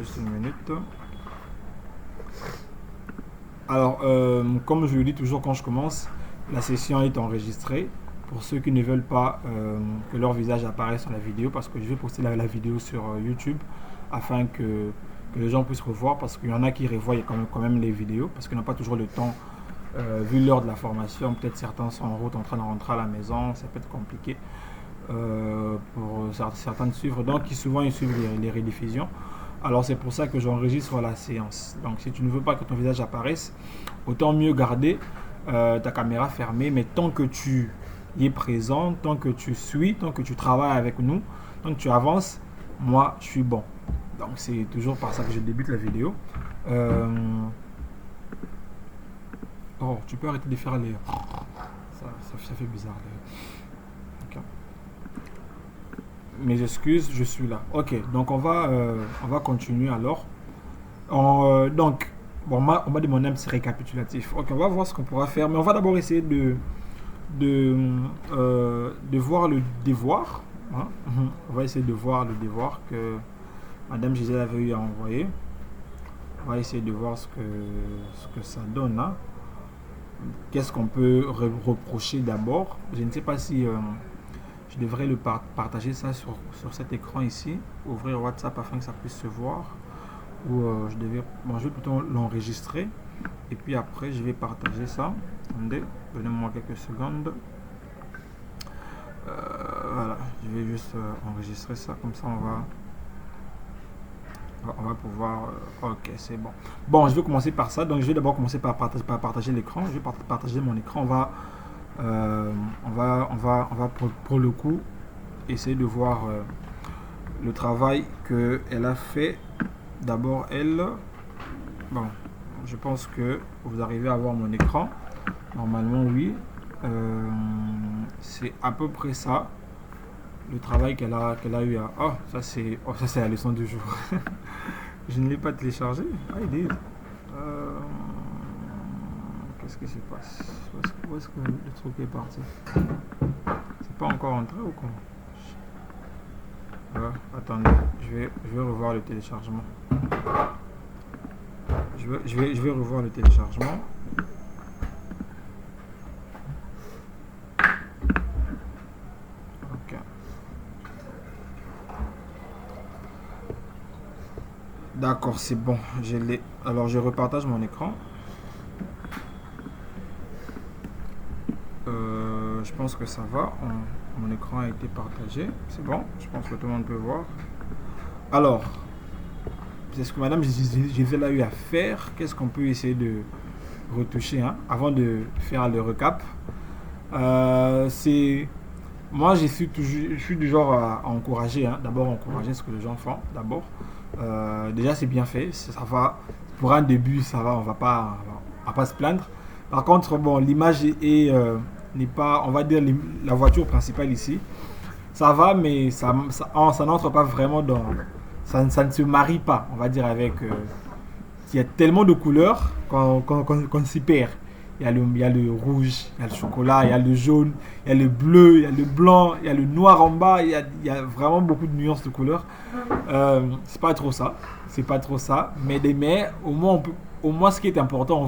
juste une minute. Alors, comme je le dis toujours quand je commence, la session est enregistrée. Pour ceux qui ne veulent pas que leur visage apparaisse sur la vidéo, parce que je vais poster la vidéo sur YouTube afin que les gens puissent revoir, parce qu'il y en a qui revoient quand même les vidéos, parce qu'ils n'ont pas toujours le temps, vu l'heure de la formation. Peut-être certains sont en route en train de rentrer à la maison, ça peut être compliqué pour certains de suivre, donc souvent ils suivent les rediffusions. Alors c'est pour ça que j'enregistre la séance. Donc si tu ne veux pas que ton visage apparaisse, autant mieux garder ta caméra fermée, mais tant que tu y es présent, tant que tu suis, tant que tu travailles avec nous, tant que tu avances, moi je suis bon. Donc c'est toujours par ça que je débute la vidéo. Oh, tu peux arrêter de faire les... Ça fait bizarre. Okay. Mes excuses, je suis là. Ok, donc on va continuer alors. Donc, bon, on m'a demandé un petit récapitulatif. Ok, on va voir ce qu'on pourra faire, mais on va d'abord essayer de voir le devoir. Hein? On va essayer de voir le devoir que Madame Gisèle avait eu à envoyer. On va essayer de voir ce que ça donne. Hein? Qu'est-ce qu'on peut reprocher d'abord? Je ne sais pas si je devrais le partager ça sur cet écran ici, ouvrir WhatsApp afin que ça puisse se voir, ou je vais plutôt l'enregistrer et puis après je vais partager ça. Attendez, donnez-moi quelques secondes. Voilà, je vais juste enregistrer ça, comme ça on va pouvoir... ok, c'est bon. Bon, je vais commencer par ça. Donc je vais d'abord commencer par partager l'écran. Je vais partager mon écran. On va pour le coup essayer de voir le travail qu'elle a fait. D'abord elle. Bon, je pense que vous arrivez à voir mon écran. Normalement oui. C'est à peu près ça. Le travail qu'elle a eu à... Oh, ça c'est la leçon du jour. Je ne l'ai pas téléchargé. Ah, il est... Qu'est-ce qui se passe? Où est-ce que le truc est parti? C'est pas encore entré ou quoi? Attendez, je vais revoir le téléchargement. Je vais revoir le téléchargement. Ok. D'accord, c'est bon. Je l'ai. Alors je repartage mon écran. Je pense que ça va. Mon écran a été partagé. C'est bon. Je pense que tout le monde peut voir. Alors, c'est ce que Madame Gisèle a eu à faire. Qu'est-ce qu'on peut essayer de retoucher avant de faire le recap? Moi, je suis du genre à encourager. D'abord, encourager ce que les gens font. D'abord, déjà, c'est bien fait. Ça va. Pour un début, ça va. On va pas se plaindre. Par contre, bon, l'image n'est pas, on va dire, la voiture principale ici. Ça va, mais ça n'entre pas vraiment dans... Ça ne se marie pas, on va dire, avec... il y a tellement de couleurs qu'on s'y perd. Il y a le rouge, il y a le chocolat, il y a le jaune, il y a le bleu, il y a le blanc, il y a le noir en bas. Il y a vraiment beaucoup de nuances de couleurs. C'est pas trop ça. Mais au moins, ce qui est important,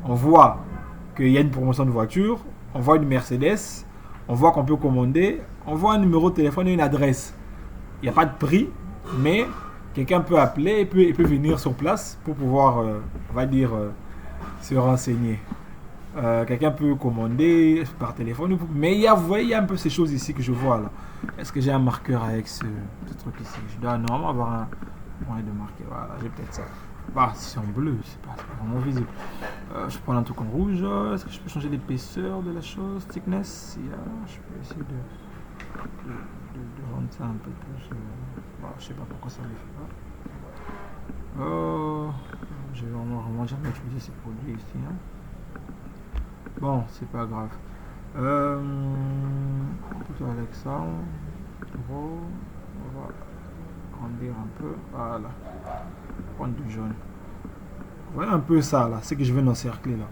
on voit qu'il y a une promotion de voiture, on voit une Mercedes, on voit qu'on peut commander, on voit un numéro de téléphone et une adresse. Il n'y a pas de prix, mais quelqu'un peut appeler et peut venir sur place pour pouvoir, on va dire, se renseigner. Quelqu'un peut commander par téléphone, mais vous voyez, il y a un peu ces choses ici que je vois là. Est-ce que j'ai un marqueur avec ce truc ici? Je dois normalement avoir un moyen de marquer. Voilà, j'ai peut-être ça. Bah, si c'est en bleu, c'est pas vraiment visible. Je prends un truc en rouge. Est-ce que je peux changer l'épaisseur de la chose? Thickness? Je peux essayer de rendre ça un peu plus. Je sais pas pourquoi ça ne le fait pas. Je vais vraiment jamais utiliser ces produits ici. Bon, c'est pas grave. Plutôt avec ça. On va grandir un peu. Voilà. Prendre du jaune. Vous voyez un peu ça là, c'est que je viens d'encercler là.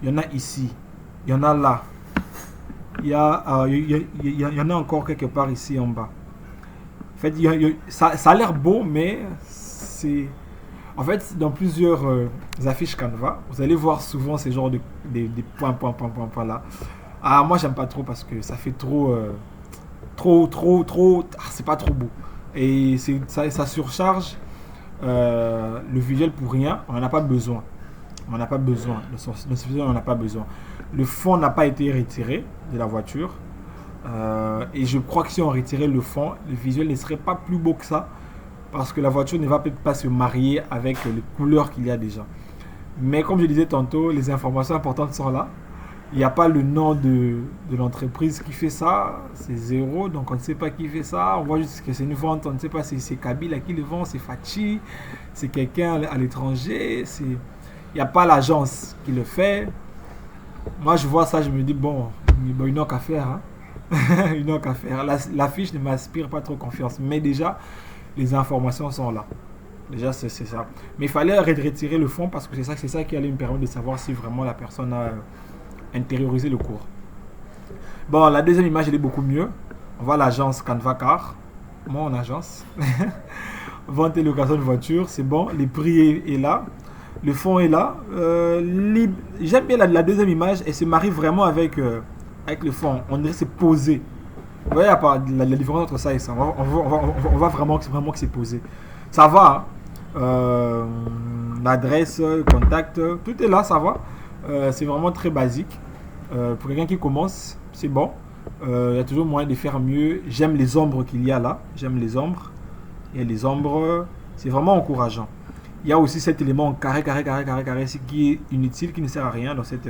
Il y en a ici, il y en a là, il y en a encore quelque part ici en bas. En fait, ça a l'air beau, mais c'est... En fait, dans plusieurs affiches Canva, vous allez voir souvent ces genres des points, points, points, points, points là. Ah, moi, j'aime pas trop parce que ça fait trop... trop... c'est pas trop beau. Et ça surcharge le visuel pour rien. On n'en a pas besoin. On n'a pas besoin. On n'en a pas besoin. Le fond n'a pas été retiré de la voiture. Et je crois que si on retirait le fond, le visuel ne serait pas plus beau que ça. Parce que la voiture ne va peut-être pas se marier avec les couleurs qu'il y a déjà. Mais comme je disais tantôt, les informations importantes sont là. Il n'y a pas le nom de l'entreprise qui fait ça. C'est zéro, donc on ne sait pas qui fait ça. On voit juste que c'est une vente, on ne sait pas si c'est Kabila qui le vend, c'est Fachi, c'est quelqu'un à l'étranger. Il n'y a pas l'agence qui le fait. Moi, je vois ça, je me dis, bon, il n'y a qu'à faire. Hein. Il n'y a qu'à faire. L'affiche ne m'inspire pas trop confiance. Mais déjà, les informations sont là. Déjà, c'est ça. Mais il fallait retirer le fond parce que c'est ça qui allait me permettre de savoir si vraiment la personne a intériorisé le cours. Bon, la deuxième image, elle est beaucoup mieux. On voit l'agence Canva Car. Mon agence. Vente et location de voiture, c'est bon. Les prix est là. Le fond est là. J'aime bien la deuxième image. Elle se marie vraiment avec le fond. On dirait que c'est posé. Vous voyez la différence entre ça et ça. On voit vraiment que c'est posé. Ça va. Hein. L'adresse, le contact, tout est là, ça va. C'est vraiment très basique. Pour quelqu'un qui commence, c'est bon. Il y a toujours moyen de faire mieux. J'aime les ombres qu'il y a là. J'aime les ombres. Il y a les ombres. C'est vraiment encourageant. Il y a aussi cet élément carré qui est inutile, qui ne sert à rien dans cette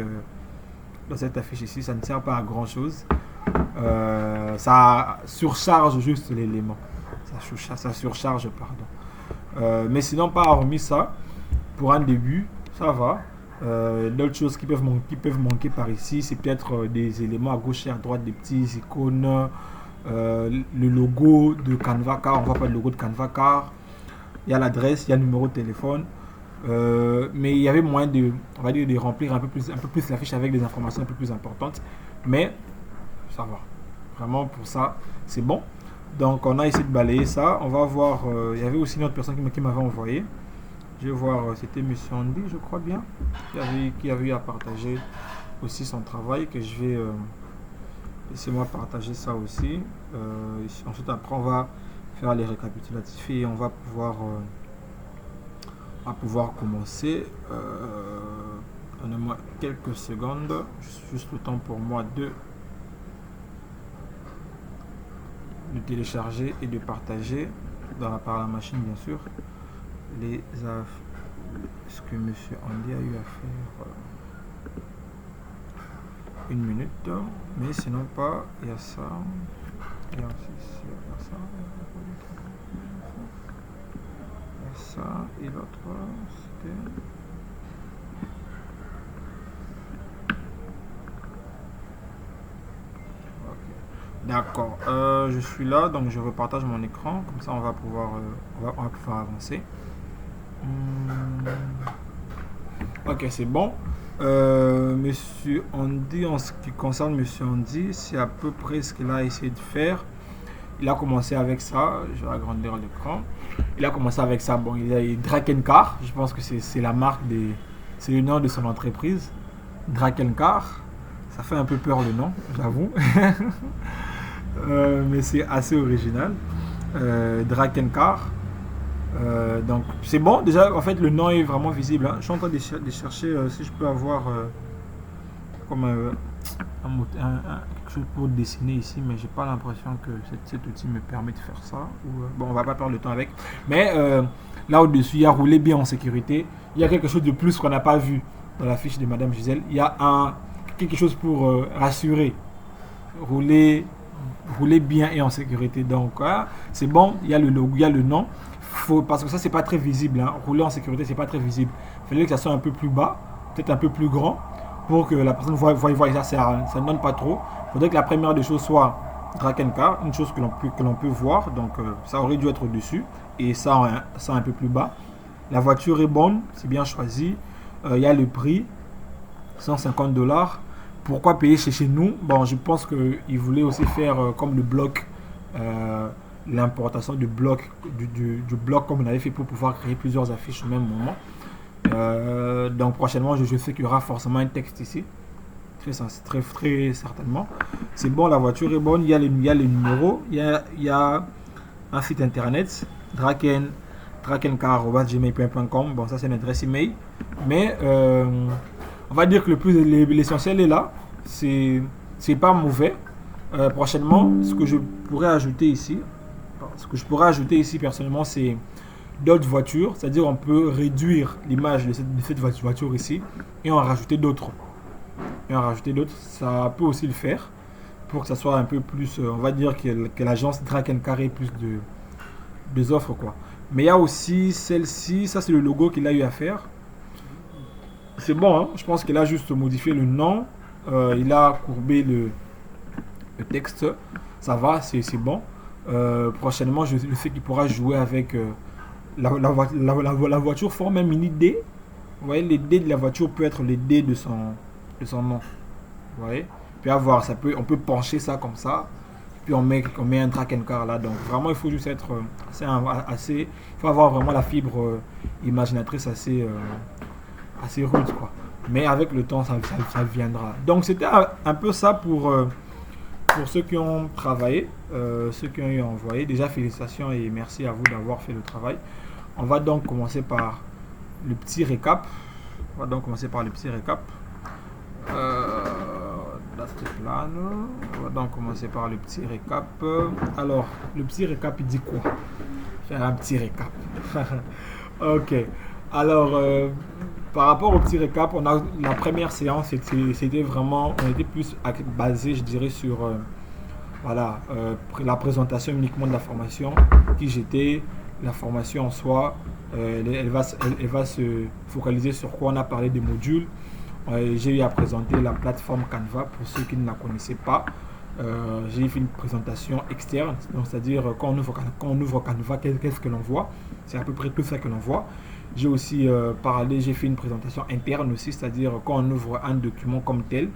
affiche ici. Ça ne sert pas à grand chose. Ça surcharge juste l'élément. Ça surcharge, pardon. Mais sinon, pas hormis ça, pour un début, ça va. D'autres choses qui peuvent manquer par ici, c'est peut-être des éléments à gauche et à droite, des petits icônes, le logo de Canva Car. On ne voit pas le logo de Canva Car. Il y a l'adresse, il y a le numéro de téléphone. Mais il y avait moyen de remplir un peu plus l'affiche avec des informations un peu plus importantes. Mais ça va. Vraiment, pour ça, c'est bon. Donc, on a essayé de balayer ça. On va voir. Il y avait aussi une autre personne qui m'avait envoyé. Je vais voir. C'était M. Andy, je crois bien, qui avait eu à partager aussi son travail. Que je vais. Laissez-moi partager ça aussi. Ensuite, après, on va faire les récapitulatifs et on va pouvoir commencer. Donnez-moi quelques secondes. Juste le temps pour moi de télécharger et de partager par la machine, bien sûr, ce que M. Andy a eu à faire. Une minute, mais sinon pas. Il y a ça, il y a ça, il y a ça, et l'autre c'était. D'accord, je suis là, donc je repartage mon écran, comme ça on va pouvoir avancer. Ok, c'est bon. Monsieur Andy, en ce qui concerne Monsieur Andy, c'est à peu près ce qu'il a essayé de faire. Il a commencé avec ça, je vais agrandir l'écran. Il a commencé avec ça, bon, il a Drakencar, je pense que c'est la marque c'est le nom de son entreprise. Drakencar, ça fait un peu peur le nom, j'avoue. Mais c'est assez original. Drakencar. Donc c'est bon, déjà en fait le nom est vraiment visible. Hein. Je suis en train de chercher si je peux avoir comme quelque chose pour dessiner ici, mais j'ai pas l'impression que cet outil me permet de faire ça. Bon, on va pas perdre le temps avec. Mais là au-dessus, il y a rouler bien en sécurité. Il y a quelque chose de plus qu'on n'a pas vu dans la fiche de Madame Gisèle. Il y a quelque chose pour rassurer. Rouler bien et en sécurité. Donc c'est bon, il y a le logo, il y a le nom. Parce que ça c'est pas très visible. Hein. Rouler en sécurité, c'est pas très visible. Il fallait que ça soit un peu plus bas, peut-être un peu plus grand, pour que la personne voie ça. Ça ne donne pas trop. Il faudrait que la première des choses soit Drakencar, une chose que l'on peut voir. Donc ça aurait dû être au-dessus. Et ça un peu plus bas. La voiture est bonne, c'est bien choisi. Il y a le prix, $150. Pourquoi payer chez nous? Bon, je pense qu'ils voulaient aussi faire comme le bloc l'importation du bloc, du bloc comme on avait fait pour pouvoir créer plusieurs affiches au même moment. Donc prochainement, je sais qu'il y aura forcément un texte ici. Très certainement. C'est bon, la voiture est bonne. Il y a les numéros. Il y a un site internet, drakencar@gmail.com. Bon, ça c'est une adresse email. Mais on va dire que l'essentiel est là. C'est pas mauvais. Prochainement, ce que je pourrais ajouter ici personnellement, c'est d'autres voitures. C'est-à-dire on peut réduire l'image de cette voiture ici et en rajouter d'autres. Ça peut aussi le faire pour que ça soit un peu plus, on va dire que l'agence Drag & Car ait plus de offres, quoi. Mais il y a aussi celle-ci, ça c'est le logo qu'il a eu à faire. C'est bon, hein? Je pense qu'il a juste modifié le nom, il a courbé le texte, ça va, c'est bon. Prochainement, je sais qu'il pourra jouer avec la voiture forme un mini D. Vous voyez, les D de la voiture peut être les D de son nom. Vous voyez, puis avoir, on peut pencher ça comme ça, puis on met un Drag & Car là. Donc vraiment, il faut juste être il faut avoir vraiment la fibre imaginatrice assez rude, quoi. Mais avec le temps, ça viendra. Donc c'était un peu ça pour ceux qui ont travaillé, ceux qui ont envoyé. Déjà félicitations et merci à vous d'avoir fait le travail. On va donc commencer par le petit récap. On va donc commencer par le petit récap. Alors, le petit récap, il dit quoi? Faire un petit récap. Ok. Alors, par rapport au petit récap, la première séance, c'était vraiment, on était plus basé, je dirais, sur la présentation uniquement de la formation, qui j'étais, la formation en soi. Elle va se focaliser sur quoi on a parlé des modules. J'ai eu à présenter la plateforme Canva pour ceux qui ne la connaissaient pas. J'ai fait une présentation externe, donc c'est-à-dire quand on ouvre Canva, qu'est-ce que l'on voit? C'est à peu près tout ça que l'on voit. J'ai aussi j'ai fait une présentation interne aussi, c'est-à-dire quand on ouvre un document comme tel,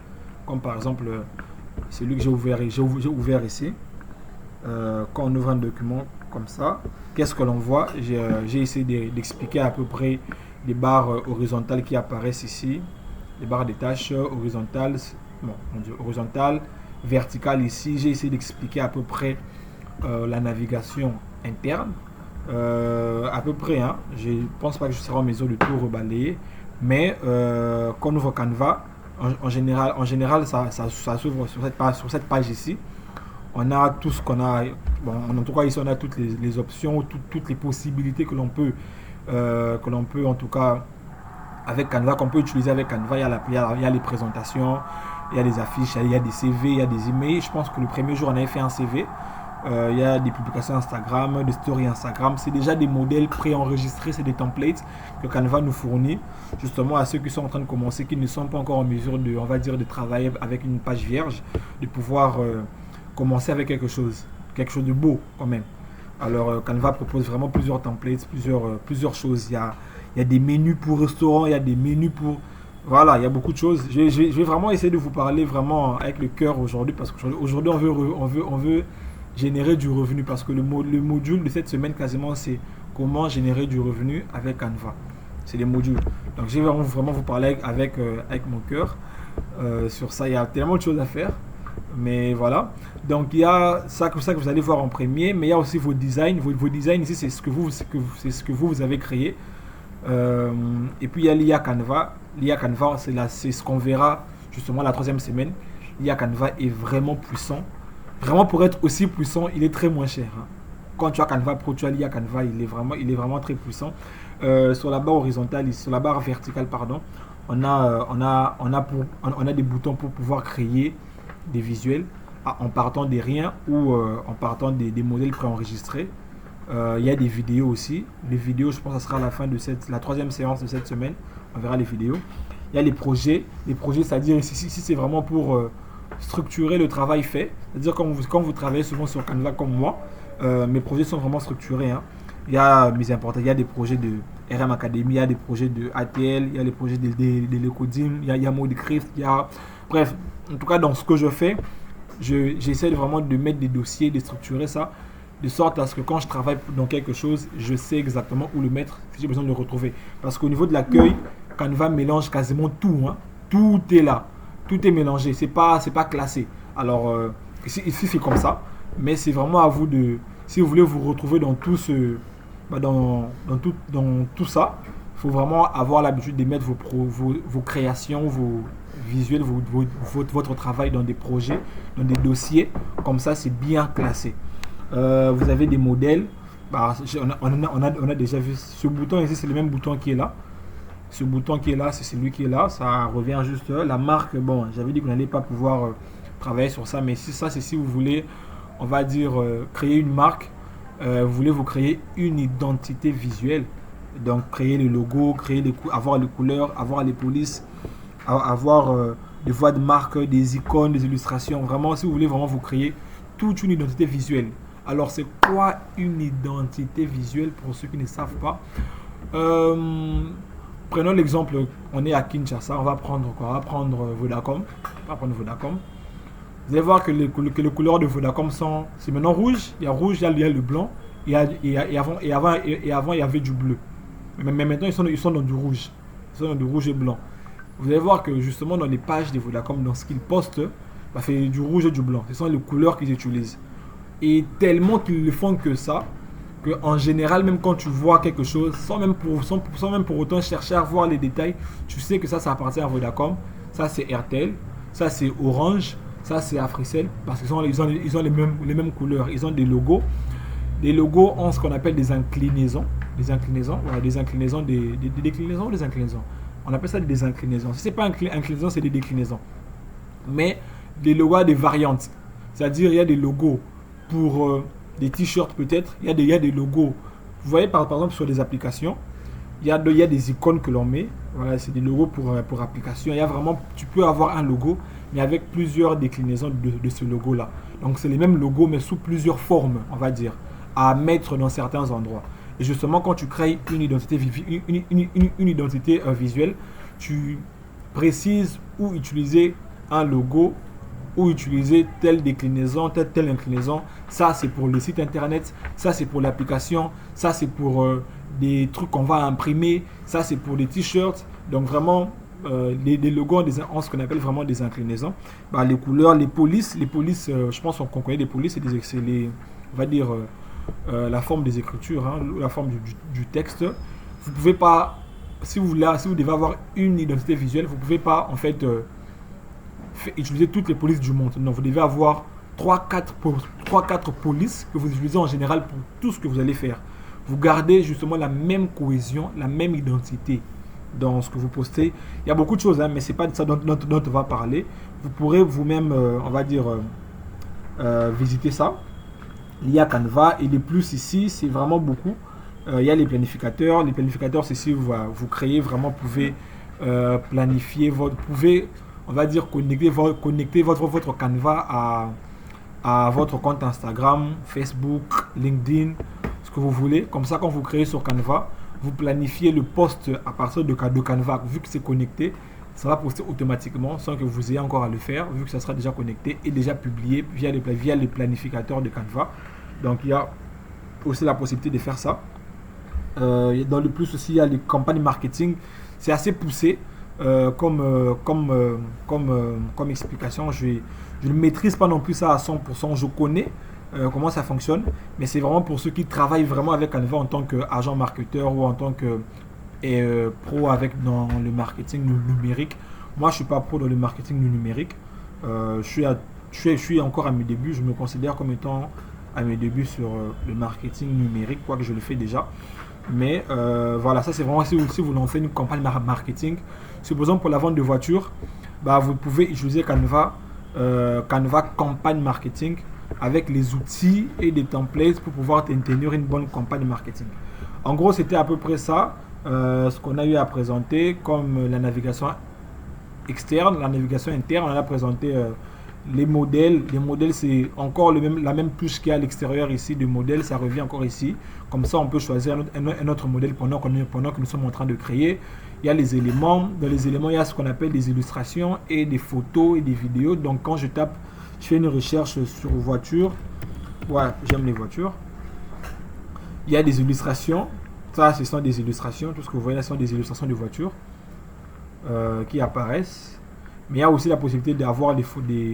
comme par exemple celui que j'ai ouvert ici. Quand on ouvre un document comme ça, qu'est-ce que l'on voit? J'ai essayé d'expliquer à peu près les barres horizontales qui apparaissent ici. Les barres des tâches horizontales, verticales ici. J'ai essayé d'expliquer à peu près la navigation interne. À peu près, hein. Je ne pense pas que je serai en mesure de tout rebalayer. Mais quand on ouvre Canva, en général ça s'ouvre sur cette page ici. On a tout ce qu'on a. Bon, en tout cas, ici, on a toutes les options, toutes les possibilités que l'on peut en tout cas, avec Canva, qu'on peut utiliser avec Canva. Il y a les présentations, il y a des affiches, il y a des CV, il y a des emails. Je pense que le premier jour, on avait fait un CV. Il y a des publications Instagram, des stories Instagram. C'est déjà des modèles préenregistrés, c'est des templates que Canva nous fournit, justement à ceux qui sont en train de commencer, qui ne sont pas encore en mesure de travailler avec une page vierge, de pouvoir commencer avec quelque chose de beau quand même. Alors Canva propose vraiment plusieurs templates, plusieurs choses. Il y a des menus pour restaurants, il y a des menus pour... Voilà, il y a beaucoup de choses. Je vais vraiment essayer de vous parler vraiment avec le cœur aujourd'hui, parce qu'aujourd'hui on veut générer du revenu, parce que le module de cette semaine quasiment c'est comment générer du revenu avec Canva. C'est les modules. Donc je vais vraiment vous parler avec mon cœur sur ça. Il y a tellement de choses à faire. Mais voilà, donc il y a ça que vous allez voir en premier, mais il y a aussi vos designs. Vos designs ici, c'est ce que vous avez créé. Et puis il y a l'IA Canva. L'IA Canva, c'est ce qu'on verra justement la troisième semaine. L'IA Canva est vraiment puissant. Vraiment, pour être aussi puissant, il est très moins cher, hein. Quand tu as Canva Pro, tu as l'IA Canva, il est vraiment très puissant. Sur la barre horizontale, sur la barre verticale, pardon, on a des boutons pour pouvoir créer des visuels en partant des riens ou en partant des modèles préenregistrés. Il y a des vidéos aussi. Les vidéos, je pense que ça sera à la fin de la troisième séance de cette semaine. On verra les vidéos. Il y a les projets. Les projets, c'est-à-dire ici c'est vraiment pour structurer le travail fait. C'est-à-dire quand vous travaillez souvent sur Canva comme moi, mes projets sont vraiment structurés, hein. Il y a des projets de RM Academy, il y a des projets de ATL, il y a les projets de l'Ecodim, il y a Modecraft, bref, en tout cas dans ce que je fais, j'essaie vraiment de mettre des dossiers, de structurer ça de sorte à ce que quand je travaille dans quelque chose, je sais exactement où le mettre si j'ai besoin de le retrouver. Parce qu'au niveau de l'accueil, Canva mélange quasiment tout, hein. Tout est là, tout est mélangé, c'est pas classé. Alors ici c'est comme ça, mais c'est vraiment à vous de, si vous voulez vous retrouver dans tout ce, dans tout ça, il faut vraiment avoir l'habitude de mettre vos créations, vos visuels, votre travail dans des projets, dans des dossiers. Comme ça, c'est bien classé. Vous avez des modèles. Bah, on a déjà vu ce bouton ici, c'est le même bouton qui est là. Ce bouton qui est là, c'est celui qui est là. Ça revient juste. La marque, bon, j'avais dit qu'on n'allait pas pouvoir travailler sur ça, mais ça, c'est si vous voulez, on va dire, créer une marque. Vous voulez vous créer une identité visuelle. Donc, créer le logo, avoir les couleurs, avoir les polices, avoir des voies de marque, des icônes, des illustrations. Vraiment, si vous voulez vraiment vous créer toute une identité visuelle. Alors, c'est quoi une identité visuelle pour ceux qui ne savent pas? Prenons l'exemple, on est à Kinshasa, on va prendre quoi? On va prendre Vodacom. Vous allez voir que les couleurs de Vodacom sont, c'est maintenant rouge. Il y a rouge, il y a le blanc. Et avant, il y avait du bleu. Mais maintenant, ils sont dans du rouge. Ils sont dans du rouge et blanc. Vous allez voir que justement dans les pages de Vodacom, dans ce qu'ils postent, bah, c'est du rouge et du blanc. Ce sont les couleurs qu'ils utilisent. Et tellement qu'ils ne font que ça, qu'en général, même quand tu vois quelque chose, sans même pour autant chercher à voir les détails, tu sais que ça appartient à Vodacom, ça c'est RTL, ça c'est Orange, ça c'est Africell, parce qu'ils ont les mêmes couleurs, ils ont des logos. Les logos ont ce qu'on appelle des inclinaisons. Des inclinaisons. On appelle ça des inclinaisons. Si ce n'est pas inclinaison, c'est des déclinaisons. Mais les logos ont des variantes. C'est-à-dire, il y a des logos pour des t-shirts peut-être. Il y a des logos. Vous voyez par exemple sur des applications, il y a des icônes que l'on met. Voilà, c'est des logos pour applications. Il y a vraiment, tu peux avoir un logo, mais avec plusieurs déclinaisons de ce logo-là. Donc, c'est les mêmes logos, mais sous plusieurs formes, on va dire, à mettre dans certains endroits. Et justement, quand tu crées une identité visuelle, tu précises où utiliser un logo, où utiliser telle déclinaison, telle inclinaison. Ça, c'est pour le site internet. Ça, c'est pour l'application. Ça, c'est pour des trucs qu'on va imprimer. Ça, c'est pour les t-shirts. Donc, vraiment, les logos ont ce qu'on appelle vraiment des inclinaisons. Bah, les couleurs, les polices, je pense qu'on connaît les polices, c'est les, on va dire, la forme des écritures, hein, la forme du texte. Vous pouvez pas, si vous devez avoir une identité visuelle, vous pouvez pas en fait utiliser toutes les polices du monde. Non, vous devez avoir 3-4 polices que vous utilisez en général pour tout ce que vous allez faire. Vous gardez justement la même cohésion, la même identité dans ce que vous postez. Il y a beaucoup de choses, hein, mais c'est pas de ça dont on va parler. Vous pourrez vous-même, on va dire, visiter ça. Il y a Canva et les plus ici, c'est vraiment beaucoup. Il y a les planificateurs. Les planificateurs, c'est si vous créez vraiment, vous pouvez planifier vous pouvez, on va dire, connecter votre Canva à votre compte Instagram, Facebook, LinkedIn, ce que vous voulez. Comme ça, quand vous créez sur Canva, vous planifiez le post à partir de Canva. Vu que c'est connecté, ça va poster automatiquement sans que vous ayez encore à le faire, vu que ça sera déjà connecté et déjà publié via les planificateurs de Canva. Donc, il y a aussi la possibilité de faire ça. Dans le plus aussi, il y a les campagnes marketing. C'est assez poussé comme explication. Je ne maîtrise pas non plus ça à 100%. Je connais comment ça fonctionne, mais c'est vraiment pour ceux qui travaillent vraiment avec Canva en tant qu'agent marketeur ou en tant que pro dans le marketing numérique. Moi, je ne suis pas pro dans le marketing numérique. Je suis encore à mes débuts. Je me considère comme étant à mes débuts sur le marketing numérique, quoique je le fais déjà. Mais voilà, ça c'est vraiment si vous lancez une campagne marketing, supposons pour la vente de voitures, bah, vous pouvez utiliser Canva campagne marketing avec les outils et des templates pour pouvoir tenir une bonne campagne marketing. En gros, c'était à peu près ça, ce qu'on a eu à présenter comme la navigation externe. La navigation interne, on a présenté les modèles. Les modèles, c'est encore la même touche qu'il y a à l'extérieur ici de modèle, ça revient encore ici. Comme ça, on peut choisir un autre modèle pendant que nous sommes en train de créer. Il y a les éléments. Dans les éléments, il y a ce qu'on appelle des illustrations et des photos et des vidéos. Donc, quand je fais une recherche sur voiture, ouais, j'aime les voitures. Il y a des illustrations. Ça, ce sont des illustrations. Tout ce que vous voyez là, ce sont des illustrations de voitures qui apparaissent. Mais il y a aussi la possibilité d'avoir des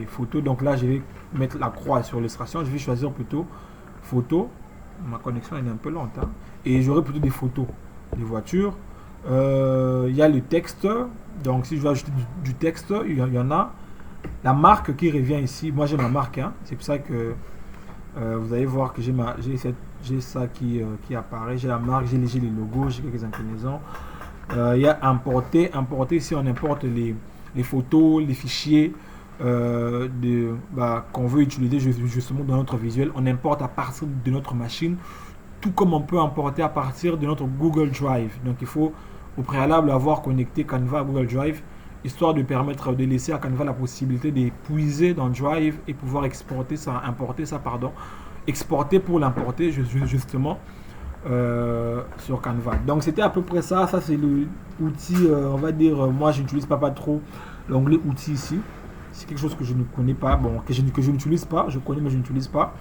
photos. Donc là, je vais mettre la croix sur l'illustration. Je vais choisir plutôt photos. Ma connexion elle est un peu lente. Hein. Et j'aurai plutôt des photos des voitures. Il y a le texte. Donc si je veux ajouter du texte, il y en a. La marque qui revient ici. Moi, j'ai ma marque. Hein. C'est pour ça que vous allez voir que j'ai ça qui apparaît. J'ai la marque, j'ai les logos, j'ai quelques inclinaisons. Il y a importer. Importer, ici, on importe les photos, les fichiers qu'on veut utiliser justement dans notre visuel. On importe à partir de notre machine, tout comme on peut importer à partir de notre Google Drive. Donc il faut au préalable avoir connecté Canva à Google Drive, histoire de permettre de laisser à Canva la possibilité de puiser dans Drive et pouvoir exporter ça, exporter pour l'importer justement sur Canva. Donc c'était à peu près ça. Ça c'est l'outil, on va dire, moi je n'utilise pas trop l'onglet outils ici. C'est quelque chose que je ne connais pas, bon, que je n'utilise pas, je connais mais je n'utilise pas.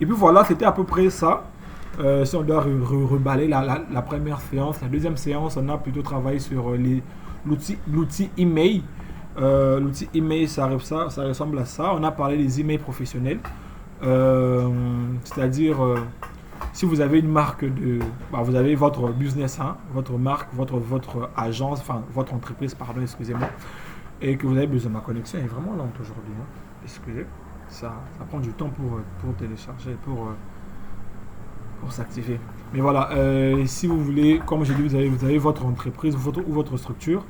Et puis voilà, c'était à peu près ça. Si on doit reballer la première séance, la deuxième séance, on a plutôt travaillé sur l'outil email. L'outil email, ça ressemble à ça. On a parlé des emails professionnels. C'est-à-dire, si vous avez une marque vous avez votre business, hein, votre marque, votre agence, enfin votre entreprise, pardon, excusez-moi, et que vous avez besoin. Ma connexion est vraiment lente aujourd'hui. Hein. Excusez, ça prend du temps pour télécharger, pour s'activer. Mais voilà, si vous voulez, comme j'ai dit, vous avez votre entreprise ou votre structure,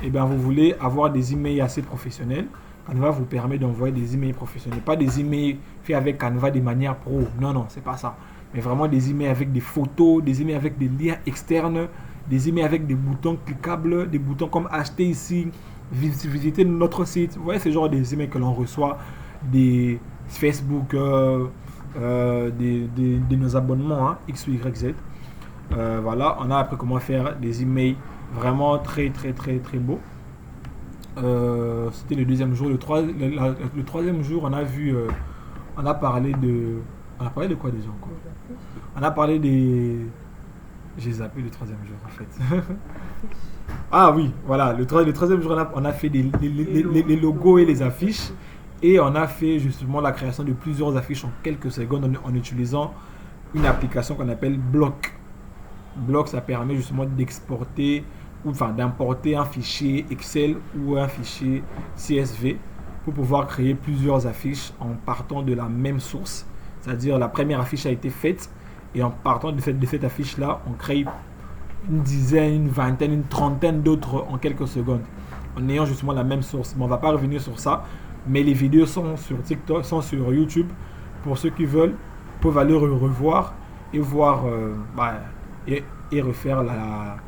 et bien vous voulez avoir des emails assez professionnels. Canva vous permet d'envoyer des emails professionnels, pas des emails faits avec Canva de manière pro. Non, c'est pas ça. Mais vraiment des emails avec des photos, des emails avec des liens externes, des emails avec des boutons cliquables, des boutons comme acheter ici, visiter notre site. Vous voyez ce genre des emails que l'on reçoit des Facebook, de nos abonnements, hein, X, Y, Z. Voilà, on a appris comment faire des emails vraiment très beaux. C'était le deuxième jour. Le troisième jour, on a parlé de quoi déjà encore? On a parlé des... J'ai zappé le troisième jour en fait. Ah oui, voilà, le troisième jour, on a fait les logos et les affiches. Et on a fait justement la création de plusieurs affiches en quelques secondes en utilisant une application qu'on appelle Block. Block, ça permet justement d'exporter, d'importer un fichier Excel ou un fichier CSV pour pouvoir créer plusieurs affiches en partant de la même source. C'est-à-dire la première affiche a été faite et en partant de cette affiche-là, on crée une dizaine, une vingtaine, une trentaine d'autres en quelques secondes en ayant justement la même source. Mais on ne va pas revenir sur ça. Mais les vidéos sont sur TikTok, sont sur YouTube. Pour ceux qui veulent, peuvent aller revoir et voir et refaire la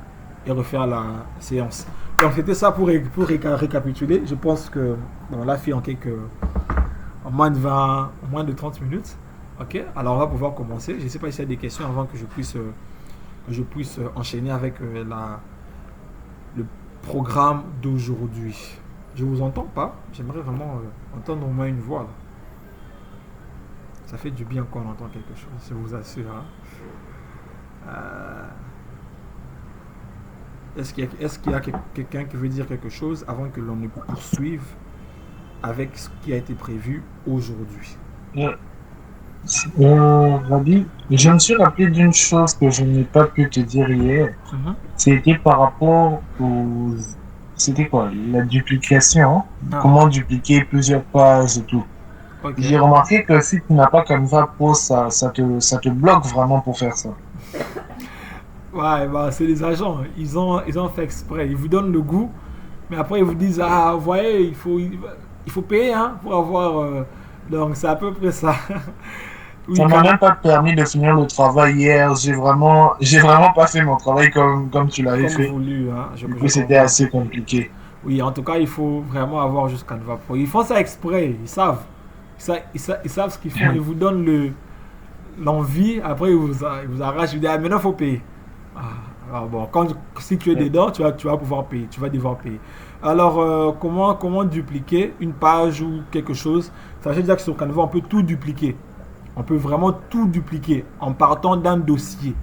séance. Donc c'était ça pour récapituler. Je pense que on l'a fait en en moins de 30 minutes. Ok. Alors on va pouvoir commencer. Je ne sais pas s'il y a des questions avant que je puisse enchaîner avec le programme d'aujourd'hui. Je vous entends pas. J'aimerais vraiment entendre au moins une voix. Là. Ça fait du bien quand on entend quelque chose, je vous assure. Hein. Est-ce qu'il y a quelqu'un qui veut dire quelque chose avant que l'on ne poursuive avec ce qui a été prévu aujourd'hui? Rabi, je me suis rappelé d'une chose que je n'ai pas pu te dire hier. C'était par rapport aux... C'était quoi? La duplication. Comment dupliquer plusieurs pages et tout. Okay. J'ai remarqué que si tu n'as pas Canva Pro, ça te bloque vraiment pour faire ça. Ouais, c'est les agents. Ils ont fait exprès. Ils vous donnent le goût, mais après ils vous disent vous voyez, il faut payer hein, pour avoir. Donc c'est à peu près ça. Oui, ça m'a même pas permis de finir le travail hier. J'ai vraiment pas fait mon travail comme tu l'avais fait. Voulu, hein. Du coup, c'était assez compliqué. Oui, en tout cas, il faut vraiment avoir juste Canva Pro. Ils font ça exprès. Ils savent ce qu'ils font. Ils vous donnent l'envie. Après, ils vous arrachent. Ils disent maintenant, il faut payer. Alors bon, si tu es dedans, tu vas pouvoir payer. Tu vas devoir payer. Alors, comment dupliquer une page ou quelque chose? Ça veut dire que sur Canva, on peut tout dupliquer. On peut vraiment tout dupliquer en partant d'un dossier.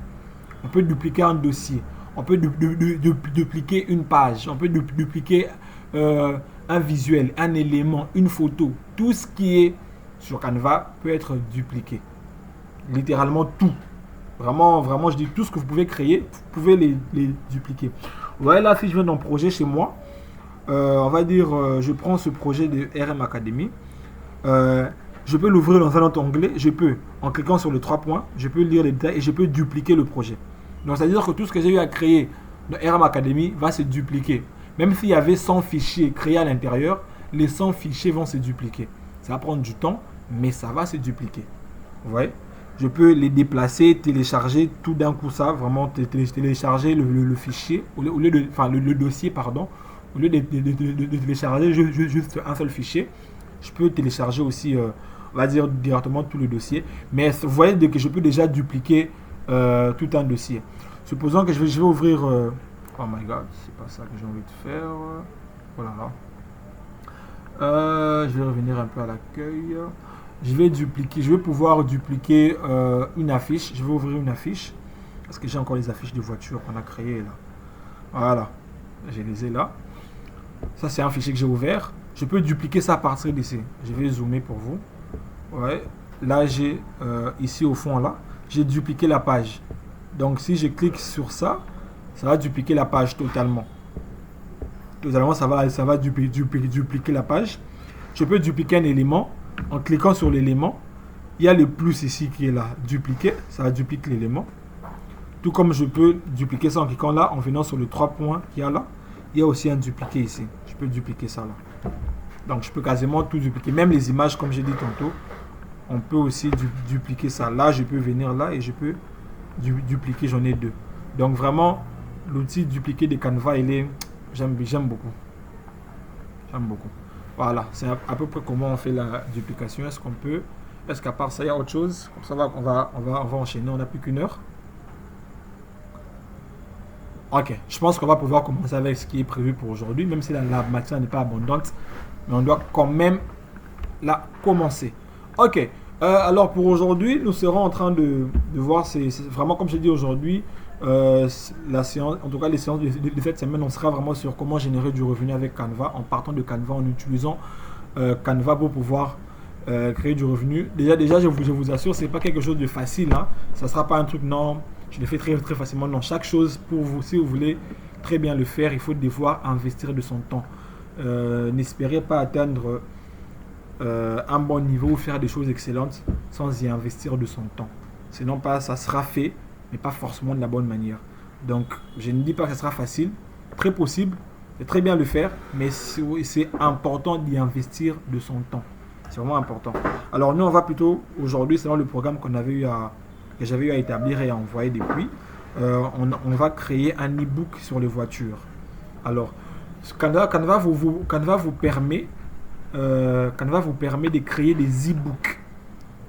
On peut dupliquer un dossier. On peut dupliquer une page. On peut dupliquer un visuel, un élément, une photo. Tout ce qui est sur Canva peut être dupliqué. Littéralement tout. Vraiment, vraiment, je dis tout ce que vous pouvez créer, vous pouvez les dupliquer. Ouais, là, si je viens d'un projet chez moi, on va dire, je prends ce projet de RM Academy. Je peux l'ouvrir dans un autre onglet. Je peux, en cliquant sur les 3 points, je peux lire les détails et je peux dupliquer le projet. Donc, ça veut dire que tout ce que j'ai eu à créer dans RM Academy va se dupliquer. Même s'il y avait 100 fichiers créés à l'intérieur, les 100 fichiers vont se dupliquer. Ça va prendre du temps, mais ça va se dupliquer. Vous voyez? Je peux les déplacer, télécharger tout d'un coup ça, vraiment télécharger le fichier, au lieu de, enfin le dossier, pardon, au lieu de télécharger juste un seul fichier, je peux télécharger aussi, on va dire directement tout le dossier. Mais vous voyez que je peux déjà dupliquer tout un dossier. Supposons que je vais ouvrir, oh my god, c'est pas ça que j'ai envie de faire, voilà. Je vais revenir un peu à l'accueil. Je vais pouvoir dupliquer une affiche. Je vais ouvrir une affiche. Parce que j'ai encore les affiches de voitures qu'on a créées là. Voilà. Je les ai là. Ça, c'est un fichier que j'ai ouvert. Je peux dupliquer ça à partir d'ici. Je vais zoomer pour vous. Ouais. Là, j'ai ici au fond là. J'ai dupliqué la page. Donc, si je clique sur ça, ça va dupliquer la page totalement. Totalement, ça va dupliquer la page. Je peux dupliquer un élément. En cliquant sur l'élément, il y a le plus ici qui est là, dupliquer, ça va dupliquer l'élément. Tout comme je peux dupliquer ça en cliquant là, en venant sur les 3 points qu'il y a là, il y a aussi un dupliquer ici. Je peux dupliquer ça là. Donc je peux quasiment tout dupliquer. Même les images, comme j'ai dit tantôt, on peut aussi dupliquer ça. Là, je peux venir là et je peux dupliquer, j'en ai 2. Donc vraiment, l'outil dupliquer de Canva, j'aime beaucoup. J'aime beaucoup. Voilà, c'est à peu près comment on fait la duplication. Est-ce qu'à part ça, il y a autre chose? Comme ça, on va enchaîner. On n'a plus qu'une heure. Ok, je pense qu'on va pouvoir commencer avec ce qui est prévu pour aujourd'hui, même si la matière n'est pas abondante, mais on doit quand même la commencer. Ok, alors pour aujourd'hui, nous serons en train de voir, c'est vraiment comme je dis aujourd'hui, la séance, en tout cas les séances de cette semaine, on sera vraiment sur comment générer du revenu avec Canva, en partant de Canva, en utilisant Canva pour pouvoir créer du revenu. Déjà je vous assure, c'est pas quelque chose de facile, hein. Ça sera pas un truc, non, je le fais très facilement. Non, chaque chose, pour vous, si vous voulez très bien le faire, il faut devoir investir de son temps. N'espérez pas atteindre un bon niveau ou faire des choses excellentes sans y investir de son temps. Sinon, ça sera fait, mais pas forcément de la bonne manière. Donc, je ne dis pas que ça sera facile, très possible, c'est très bien le faire, mais c'est important d'y investir de son temps. C'est vraiment important. Alors, nous, on va plutôt, aujourd'hui, selon le programme que j'avais eu à établir et à envoyer depuis, on va créer un e-book sur les voitures. Alors, Canva vous permet de créer des e-books.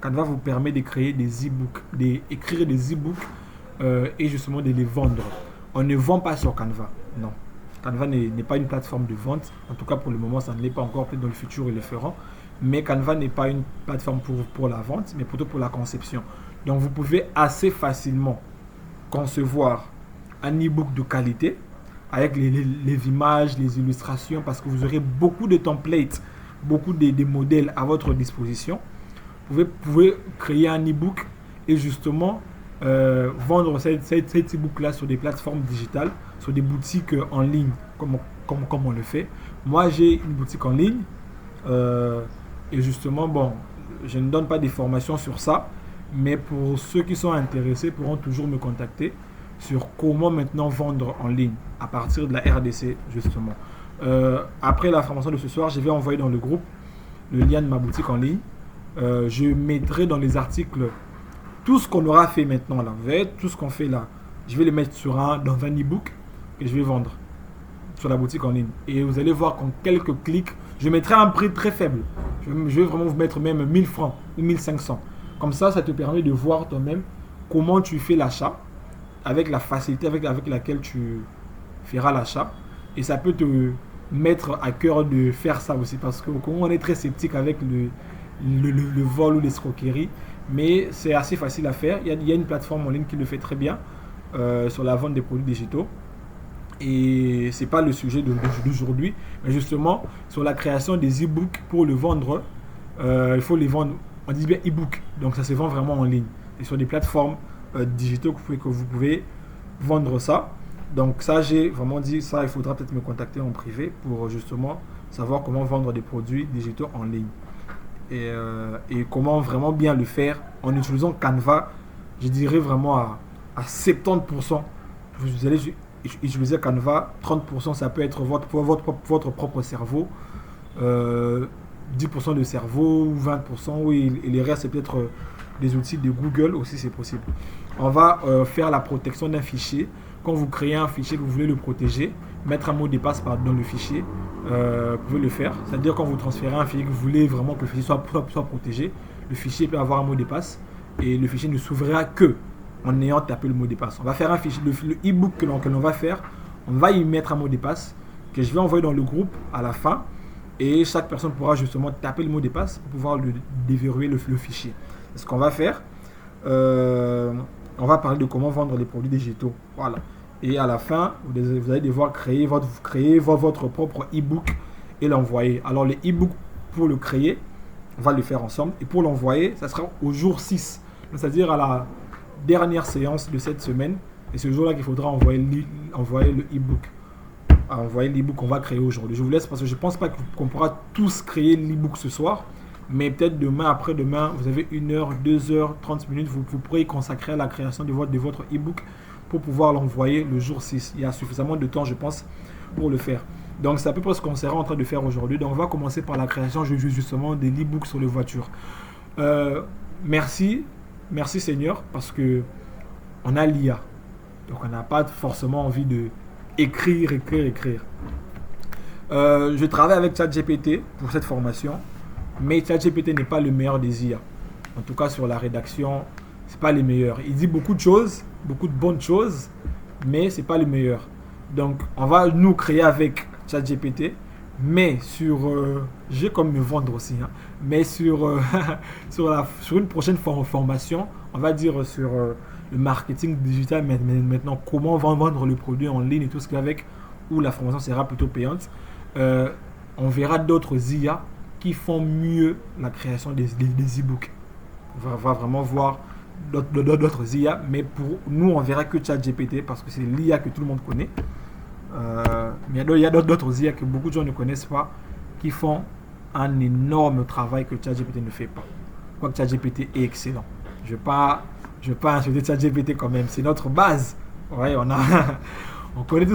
Canva vous permet de créer des e-books, d'écrire des e-books et justement de les vendre. On ne vend pas sur Canva, non. Canva n'est pas une plateforme de vente. En tout cas, pour le moment, ça ne l'est pas encore. Peut-être dans le futur, ils le feront. Mais Canva n'est pas une plateforme pour la vente, mais plutôt pour la conception. Donc, vous pouvez assez facilement concevoir un e-book de qualité avec les images, les illustrations, parce que vous aurez beaucoup de templates, beaucoup de modèles à votre disposition. Vous pouvez créer un e-book et justement vendre cet e-book là sur des plateformes digitales, sur des boutiques en ligne, comme on le fait. Moi, j'ai une boutique en ligne et justement, bon, je ne donne pas des formations sur ça, mais pour ceux qui sont intéressés pourront toujours me contacter sur comment maintenant vendre en ligne à partir de la RDC justement. Après la formation de ce soir, je vais envoyer dans le groupe le lien de ma boutique en ligne. Je mettrai dans les articles tout ce qu'on aura fait maintenant là. Vous voyez, tout ce qu'on fait là, je vais le mettre dans un e-book que je vais vendre sur la boutique en ligne. Et vous allez voir qu'en quelques clics, je mettrai un prix très faible. Je vais vraiment vous mettre même 1000 francs ou 1500. Comme ça te permet de voir toi-même comment tu fais l'achat avec la facilité avec laquelle tu feras l'achat. Et ça peut te mettre à cœur de faire ça aussi, parce que on est très sceptique avec le vol ou l'escroquerie. mais c'est assez facile à faire. Il y a une plateforme en ligne qui le fait très bien sur la vente des produits digitaux. Et c'est pas le sujet d'aujourd'hui, mais justement sur la création des e-books pour le vendre, il faut les vendre, on dit bien e-book, donc ça se vend vraiment en ligne et sur des plateformes digitales que vous pouvez vendre ça. Donc ça, j'ai vraiment dit ça, il faudra peut-être me contacter en privé pour justement savoir comment vendre des produits digitaux en ligne et comment vraiment bien le faire en utilisant Canva. Je dirais vraiment à 70%. Vous allez utiliser Canva, 30% ça peut être votre propre cerveau, 10% de cerveau, 20%, oui, et les restes c'est peut-être des outils de Google aussi, c'est possible. On va faire la protection d'un fichier. Quand vous créez un fichier que vous voulez le protéger, mettre un mot de passe dans le fichier, vous pouvez le faire. C'est-à-dire quand vous transférez un fichier que vous voulez vraiment que le fichier soit protégé, le fichier peut avoir un mot de passe et le fichier ne s'ouvrira que en ayant tapé le mot de passe. On va faire un fichier, le e-book que l'on va faire, on va y mettre un mot de passe que je vais envoyer dans le groupe à la fin et chaque personne pourra justement taper le mot de passe pour pouvoir déverrouiller le fichier. C'est ce qu'on va faire. On va parler de comment vendre les produits digitaux. Voilà. Et à la fin, vous allez devoir créer votre propre e-book et l'envoyer. Alors, le e-book, pour le créer, on va le faire ensemble. Et pour l'envoyer, ça sera au jour 6. C'est-à-dire à la dernière séance de cette semaine. Et c'est ce jour-là qu'il faudra envoyer le e-book. Envoyer l'e-book qu'on va créer aujourd'hui. Je vous laisse parce que je ne pense pas qu'on pourra tous créer l'e-book ce soir. Mais peut-être demain, après-demain, vous avez 1 heure, 2 heures, 30 minutes. Vous pourrez y consacrer à la création de votre e-book pour pouvoir l'envoyer le jour 6. Il y a suffisamment de temps, je pense, pour le faire. Donc, c'est à peu près ce qu'on sera en train de faire aujourd'hui. Donc, on va commencer par la création justement de l'e-book sur les voitures. Merci Seigneur, parce que on a l'IA. Donc, on n'a pas forcément envie de écrire. Je travaille avec ChatGPT pour cette formation. Mais ChatGPT n'est pas le meilleur des IA. En tout cas, sur la rédaction, c'est pas le meilleur. Il dit beaucoup de choses, beaucoup de bonnes choses, mais c'est pas le meilleur. Donc, on va nous créer avec ChatGPT, mais j'ai comme me vendre aussi, hein, mais sur une prochaine formation, on va dire sur le marketing digital, maintenant, comment vendre le produit en ligne et tout ce qui va avec, où la formation sera plutôt payante. On verra d'autres IA qui font mieux la création des e-books. On va vraiment voir d'autres IA, mais pour nous, on verra que ChatGPT parce que c'est l'IA que tout le monde connaît. Mais il y a d'autres IA que beaucoup de gens ne connaissent pas qui font un énorme travail que ChatGPT ne fait pas. Quoique ChatGPT est excellent. Je ne vais pas insulter ChatGPT quand même, c'est notre base. Ouais, on connaît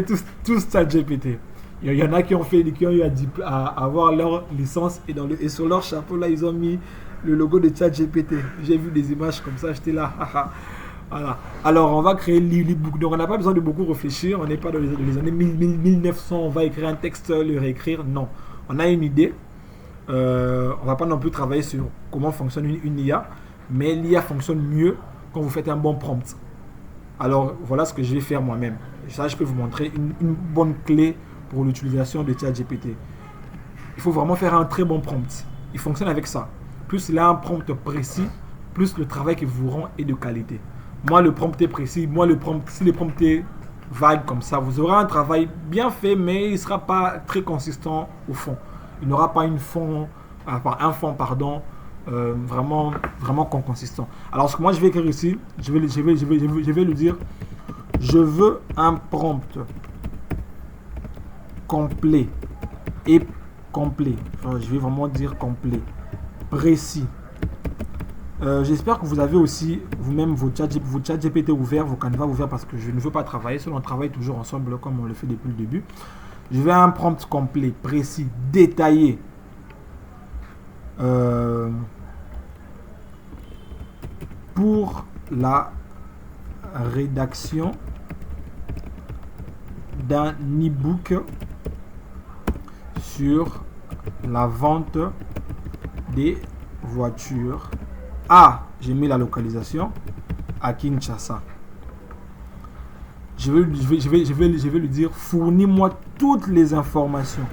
tous ChatGPT. Il y en a qui ont eu à avoir leur licence et sur leur chapeau là ils ont mis le logo de ChatGPT. J'ai vu des images comme ça, j'étais là. Voilà. Alors on va créer l'e-book. Donc on n'a pas besoin de beaucoup réfléchir. On n'est pas dans les années 1900. On va écrire un texte, le réécrire. Non. On a une idée. On va pas non plus travailler sur comment fonctionne une IA, mais l'IA fonctionne mieux quand vous faites un bon prompt. Alors voilà ce que je vais faire moi-même. Ça, je peux vous montrer une bonne clé pour l'utilisation de ChatGPT. Il faut vraiment faire un très bon prompt. Il fonctionne avec ça. Plus il a un prompt précis, plus le travail qu'il vous rend est de qualité. Moi, le prompt est précis. Si le prompt est vague comme ça, vous aurez un travail bien fait, mais il ne sera pas très consistant au fond. Il n'aura pas un fond vraiment consistant. Alors, ce que moi je vais écrire ici, je vais lui dire, je veux un prompt complet et complet. Enfin, je vais vraiment dire complet, précis. J'espère que vous avez aussi vous-même vos chat GPT ouverts, vos Canva ouverts, parce que je ne veux pas travailler seul, on travaille toujours ensemble comme on le fait depuis le début. Je veux un prompt complet, précis, détaillé. Pour la rédaction d'un e-book sur la vente des voitures. J'ai mis la localisation à Kinshasa. Je vais lui dire, fournis-moi toutes les informations.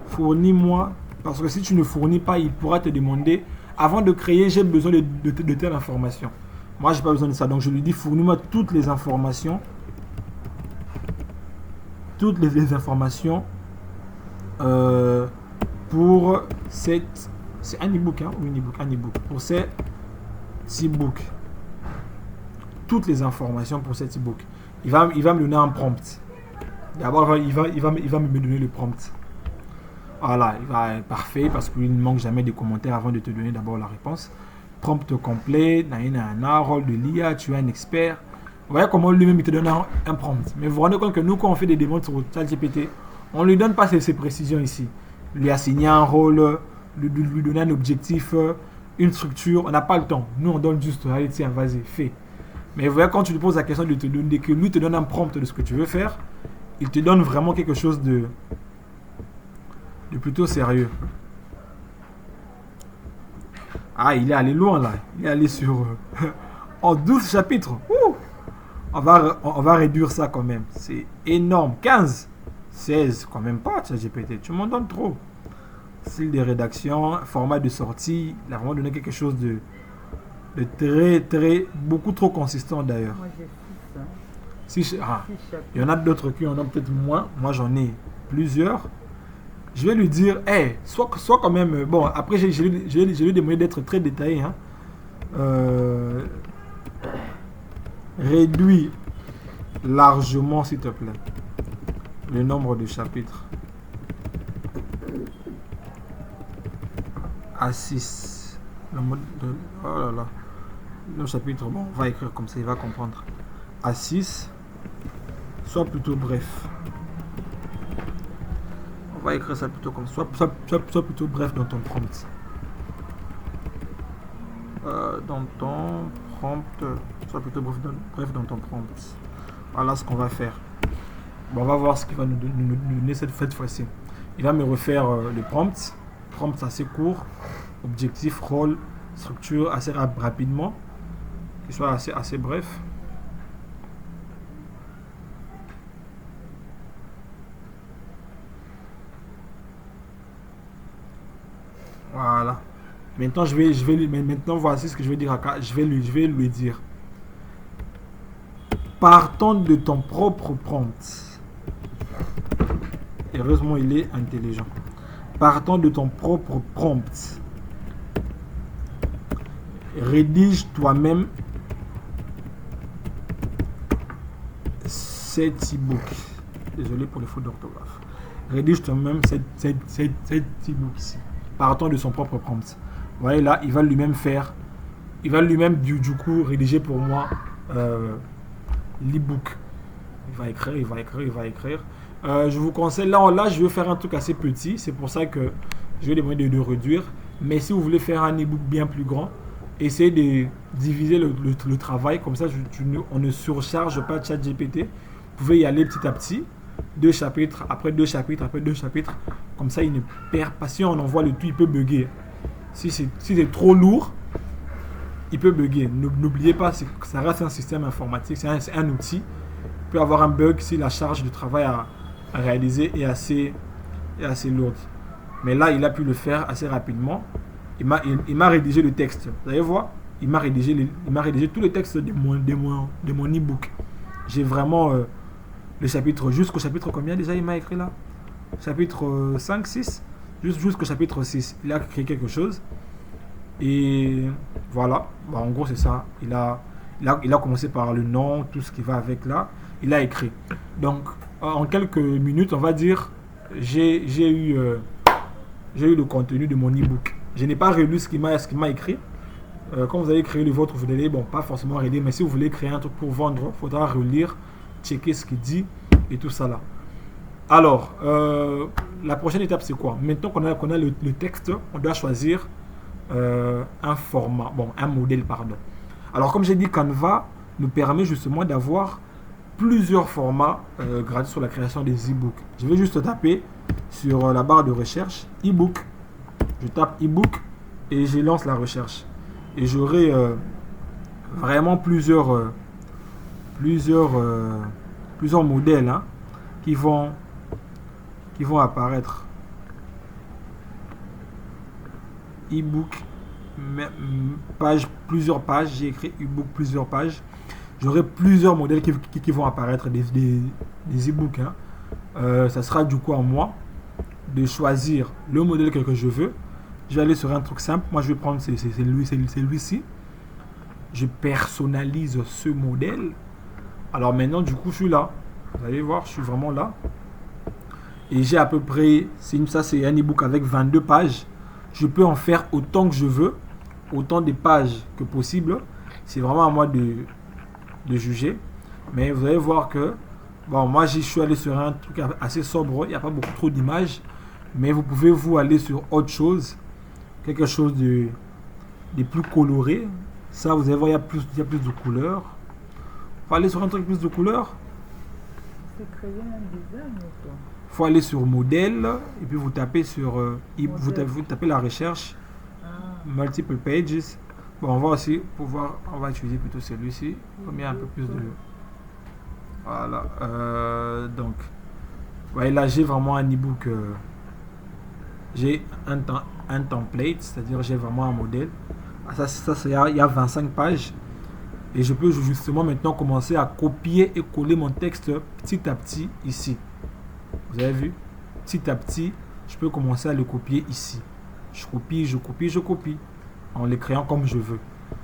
Fournis-moi, parce que si tu ne fournis pas, il pourra te demander avant de créer, j'ai besoin de telle information. Moi, j'ai pas besoin de ça. Donc, je lui dis, fournis-moi toutes les informations. Toutes les informations pour cette... C'est un e-book, hein, ou une e-book? Un e-book. Pour cet e-book. Toutes les informations pour cet e-book. Il va me donner un prompt. D'abord, il va me donner le prompt. Voilà, il va être parfait parce qu'il ne manque jamais de commentaires avant de te donner d'abord la réponse. Prompt complet, rôle de l'IA, tu es un expert. Vous voyez comment lui-même il te donne un prompt. Mais vous vous rendez compte que nous, quand on fait des demandes sur ChatGPT, on ne lui donne pas ces précisions ici. Lui assigner un rôle, lui donner un objectif, une structure. On n'a pas le temps. Nous, on donne juste, allez, tiens, vas-y, fais. Mais vous voyez, quand tu lui poses la question de te donner, que lui te donne un prompt de ce que tu veux faire, il te donne vraiment quelque chose de plutôt sérieux. Ah, il est allé loin là. Il est allé sur... en 12 chapitres. Ouh, on va réduire ça quand même. C'est énorme. 15, 16, quand même pas, ChatGPT. Tu m'en donnes trop. Style de rédaction, format de sortie. Il a vraiment donné quelque chose de très, beaucoup trop consistant d'ailleurs. Moi j'ai 6. Il y en a d'autres qui en ont peut-être moins. Moi j'en ai plusieurs. Je vais lui dire, hey, sois quand même... Bon, après, je lui demandé d'être très détaillé. Hein. Réduis largement, s'il te plaît, le nombre de chapitres à 6. Le mode de... Oh là là. Le chapitre, bon, on va écrire comme ça, il va comprendre. À 6, soit plutôt bref. On va écrire ça plutôt comme ça. Soit plutôt bref dans ton prompt. Dans ton prompt. Soit plutôt bref dans ton prompt. Voilà ce qu'on va faire. Bon, on va voir ce qu'il va nous donner cette fois-ci. Il va me refaire le prompt. Prompt assez court. Objectif, rôle, structure assez rapidement. Qu'il soit assez bref. Voilà. Maintenant, maintenant, voici ce que je vais dire à je vais lui dire. Partant de ton propre prompt. Heureusement, il est intelligent. Partant de ton propre prompt. Rédige toi-même cet e-book. Désolé pour les fautes d'orthographe. Rédige toi-même cet e-book ici. Partant de son propre prompt. Vous voyez là, il va lui-même du coup rédiger pour moi l'e-book. Il va écrire. Je vous conseille, là je vais faire un truc assez petit. C'est pour ça que je vais demander de réduire. Mais si vous voulez faire un e-book bien plus grand, essayez de diviser le travail. Comme ça, on ne surcharge pas ChatGPT. Vous pouvez y aller petit à petit. 2 chapitres, après 2 chapitres, après 2 chapitres. Comme ça, il ne perd pas. Si on envoie le tout, il peut bugger. Si c'est trop lourd, il peut bugger. N'oubliez pas, ça reste un système informatique, c'est un outil. Il peut avoir un bug si la charge de travail à réaliser est assez lourde. Mais là, il a pu le faire assez rapidement. Il m'a rédigé le texte. Vous allez voir, il m'a rédigé tout le texte de mon e-book. J'ai vraiment le chapitre, jusqu'au chapitre combien déjà il m'a écrit là? Chapitre 5, 6? Jusqu'au chapitre 6. Il a créé quelque chose. Et voilà. Bah, en gros, c'est ça. Il a commencé par le nom, tout ce qui va avec là. Il a écrit. Donc, en quelques minutes, on va dire, j'ai eu le contenu de mon e-book. Je n'ai pas relu ce qu'il m'a écrit. Quand vous allez créer le vôtre, vous allez, bon, pas forcément relire, mais si vous voulez créer un truc pour vendre, il faudra relire, checker ce qu'il dit et tout ça là. Alors, la prochaine étape, c'est quoi? Maintenant qu'on a le texte, on doit choisir un format, un modèle, pardon. Alors, comme j'ai dit, Canva nous permet justement d'avoir plusieurs formats gratuits sur la création des e-books. Je vais juste taper sur la barre de recherche e-book. Je tape e-book et je lance la recherche. Et j'aurai vraiment plusieurs modèles hein, qui vont apparaître. E-book plusieurs pages, j'ai écrit e-book plusieurs pages. J'aurai plusieurs modèles qui vont apparaître, des e-books. Hein. Ça sera du coup à moi de choisir le modèle que je veux. Je vais aller sur un truc simple. Moi, je vais prendre celui-ci. Je personnalise ce modèle. Alors maintenant, du coup, je suis là. Vous allez voir, je suis vraiment là. Et j'ai à peu près, ça c'est un e-book avec 22 pages. Je peux en faire autant que je veux, autant de pages que possible. C'est vraiment à moi de juger. Mais vous allez voir que, bon, moi je suis allé sur un truc assez sobre. Il n'y a pas beaucoup trop d'images. Mais vous pouvez vous aller sur autre chose. Quelque chose de plus coloré. Ça, vous allez voir, il y a plus de couleurs. Faut aller sur un truc plus de couleurs. C'est créer un design ou quoi? Faut aller sur modèle et puis vous tapez sur vous tapez la recherche multiple pages. Bon, on va aussi pouvoir, on va utiliser plutôt celui-ci. Comme il y a un peu plus de, voilà. Donc, ouais, là j'ai vraiment un e-book. J'ai un template, c'est-à-dire j'ai vraiment un modèle. Ça il y a 25 pages. Et je peux justement maintenant commencer à copier et coller mon texte petit à petit ici. Vous avez vu? Petit à petit, je peux commencer à le copier ici. Je copie. En les créant comme je veux.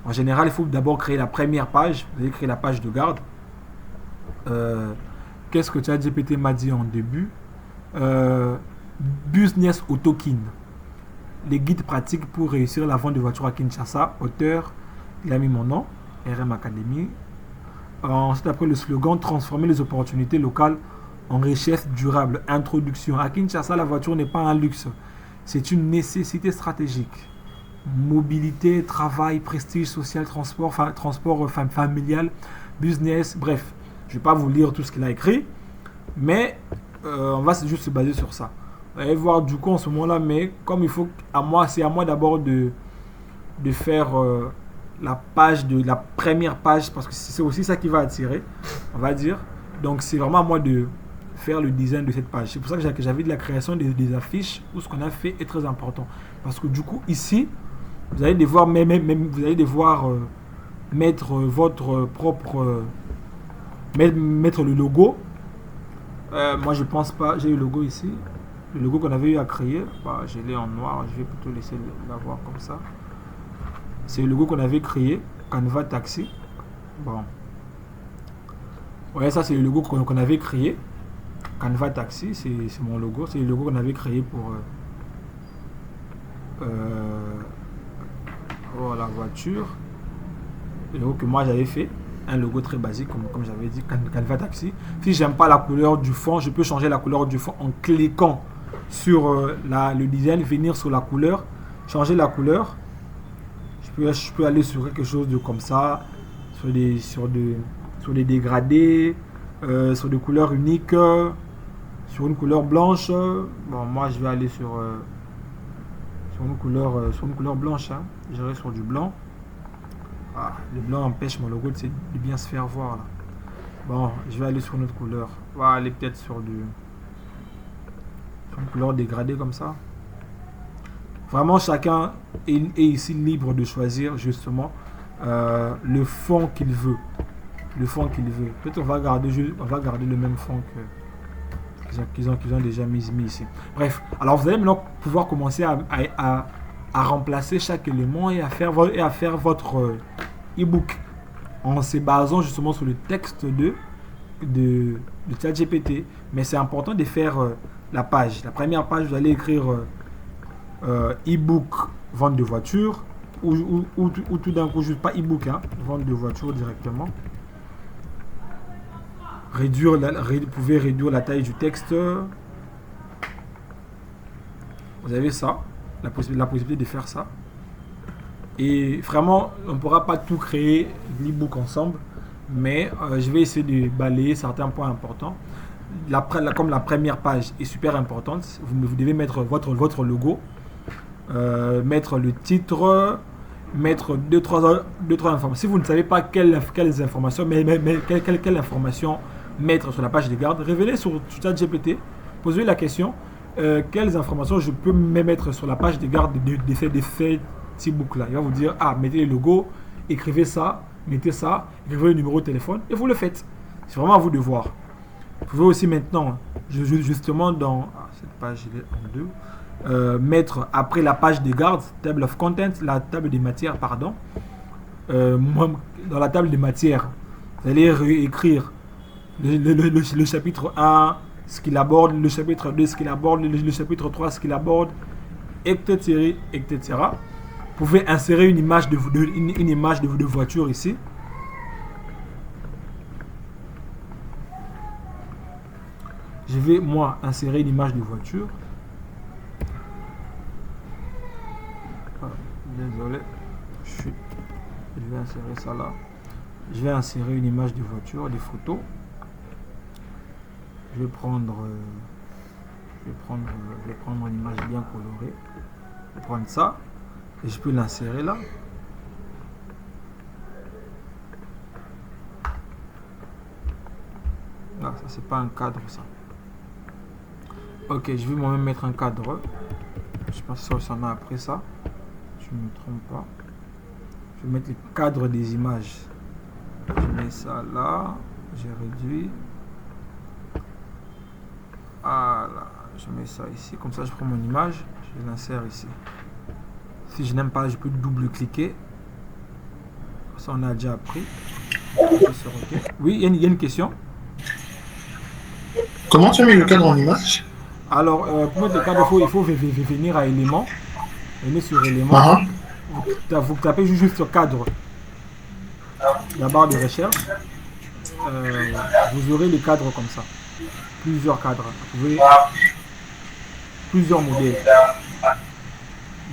En général, il faut d'abord créer la première page. Vous allez créer la page de garde. Qu'est-ce que ChatGPT m'a dit en début? Business Autokin. Les guides pratiques pour réussir la vente de voitures à Kinshasa. Auteur, il a mis mon nom. RM Academy. Ensuite, après le slogan, transformer les opportunités locales en richesse durable. Introduction. À Kinshasa, la voiture n'est pas un luxe. C'est une nécessité stratégique. Mobilité, travail, prestige social, transport familial, business, bref. Je ne vais pas vous lire tout ce qu'il a écrit, mais on va juste se baser sur ça. Vous allez voir du coup en ce moment-là, mais comme il faut, c'est à moi d'abord de faire la première page, parce que c'est aussi ça qui va attirer, on va dire. Donc c'est vraiment à moi de faire le design de cette page. C'est pour ça que j'avais de la création des affiches, où ce qu'on a fait est très important. Parce que du coup ici, vous allez devoir mettre votre propre mettre le logo. Moi je pense pas, j'ai le logo ici, le logo qu'on avait eu à créer. Je l'ai en noir, je vais plutôt laisser l'avoir comme ça. C'est le logo qu'on avait créé, Canva Taxi. Bon, ouais, ça c'est le logo qu'on avait créé, Canva Taxi. C'est mon logo, c'est le logo qu'on avait créé pour la voiture. Le logo que moi j'avais fait, un logo très basique comme j'avais dit, Canva Taxi. Si j'aime pas la couleur du fond, je peux changer la couleur du fond en cliquant sur le design, venir sur la couleur, changer la couleur. Je peux aller sur quelque chose de comme ça, sur des dégradés, sur des couleurs uniques, sur une couleur blanche. Bon, moi je vais aller sur une couleur blanche, hein. J'irai sur du blanc. Le blanc empêche mon logo de bien se faire voir là. Bon, je vais aller sur une autre couleur. On va aller peut-être sur une couleur dégradée comme ça. Vraiment, chacun est ici libre de choisir justement le fond qu'il veut. Peut-être on va garder le même fond qu'ils ont déjà mis ici. Bref, alors vous allez maintenant pouvoir commencer à remplacer chaque élément et à faire votre e-book en se basant justement sur le texte de ChatGPT. Mais c'est important de faire la page. La première page, vous allez écrire e-book vente de voiture ou tout d'un coup, juste pas e-book, hein, vente de voiture directement. Vous pouvez réduire la taille du texte. Vous avez ça, la possibilité de faire ça. Et vraiment, on ne pourra pas tout créer l'e-book ensemble, mais je vais essayer de balayer certains points importants. Comme la première page est super importante, vous devez mettre votre logo, mettre le titre, mettre deux trois informations. Si vous ne savez pas quelles informations, quelle information mettre sur la page de garde, révélez sur ChatGPT, posez la question, quelles informations je peux mettre sur la page de garde de petit book là. Il va vous dire, ah, mettez le logo, écrivez ça, mettez ça, écrivez le numéro de téléphone et vous le faites. C'est vraiment à vous de voir. Vous pouvez aussi maintenant, justement dans cette page, il est en deux, mettre après la page des gardes, table of content, la table des matières, pardon. Dans la table des matières, vous allez réécrire le chapitre 1, ce qu'il aborde, le chapitre 2, ce qu'il aborde, le chapitre 3, ce qu'il aborde, etc., etc. Vous pouvez insérer une image une image de voiture ici. Je vais, moi, insérer une image de voiture. Ah, désolé. Je vais insérer ça là. Je vais insérer une image de voiture, des photos. Je vais prendre une image bien colorée. Je vais prendre ça. Et je peux l'insérer là. Ah, ça c'est pas un cadre ça. Ok, je vais moi-même mettre un cadre. Je pense que ça en a après ça. Je ne me trompe pas. Je vais mettre le cadre des images. Je mets ça là. J'ai réduit. Voilà. Je mets ça ici. Comme ça, je prends mon image. Je l'insère ici. Si je n'aime pas, je peux double-cliquer. Ça, on a déjà appris. Oui, il y a une question. Comment tu as mis le cadre en image? Alors, pour mettre le cadre, il faut venir à éléments. Venir sur éléments. Vous tapez juste sur cadre. La barre de recherche. Vous aurez les cadres comme ça. Plusieurs cadres. Vous pouvez plusieurs modèles.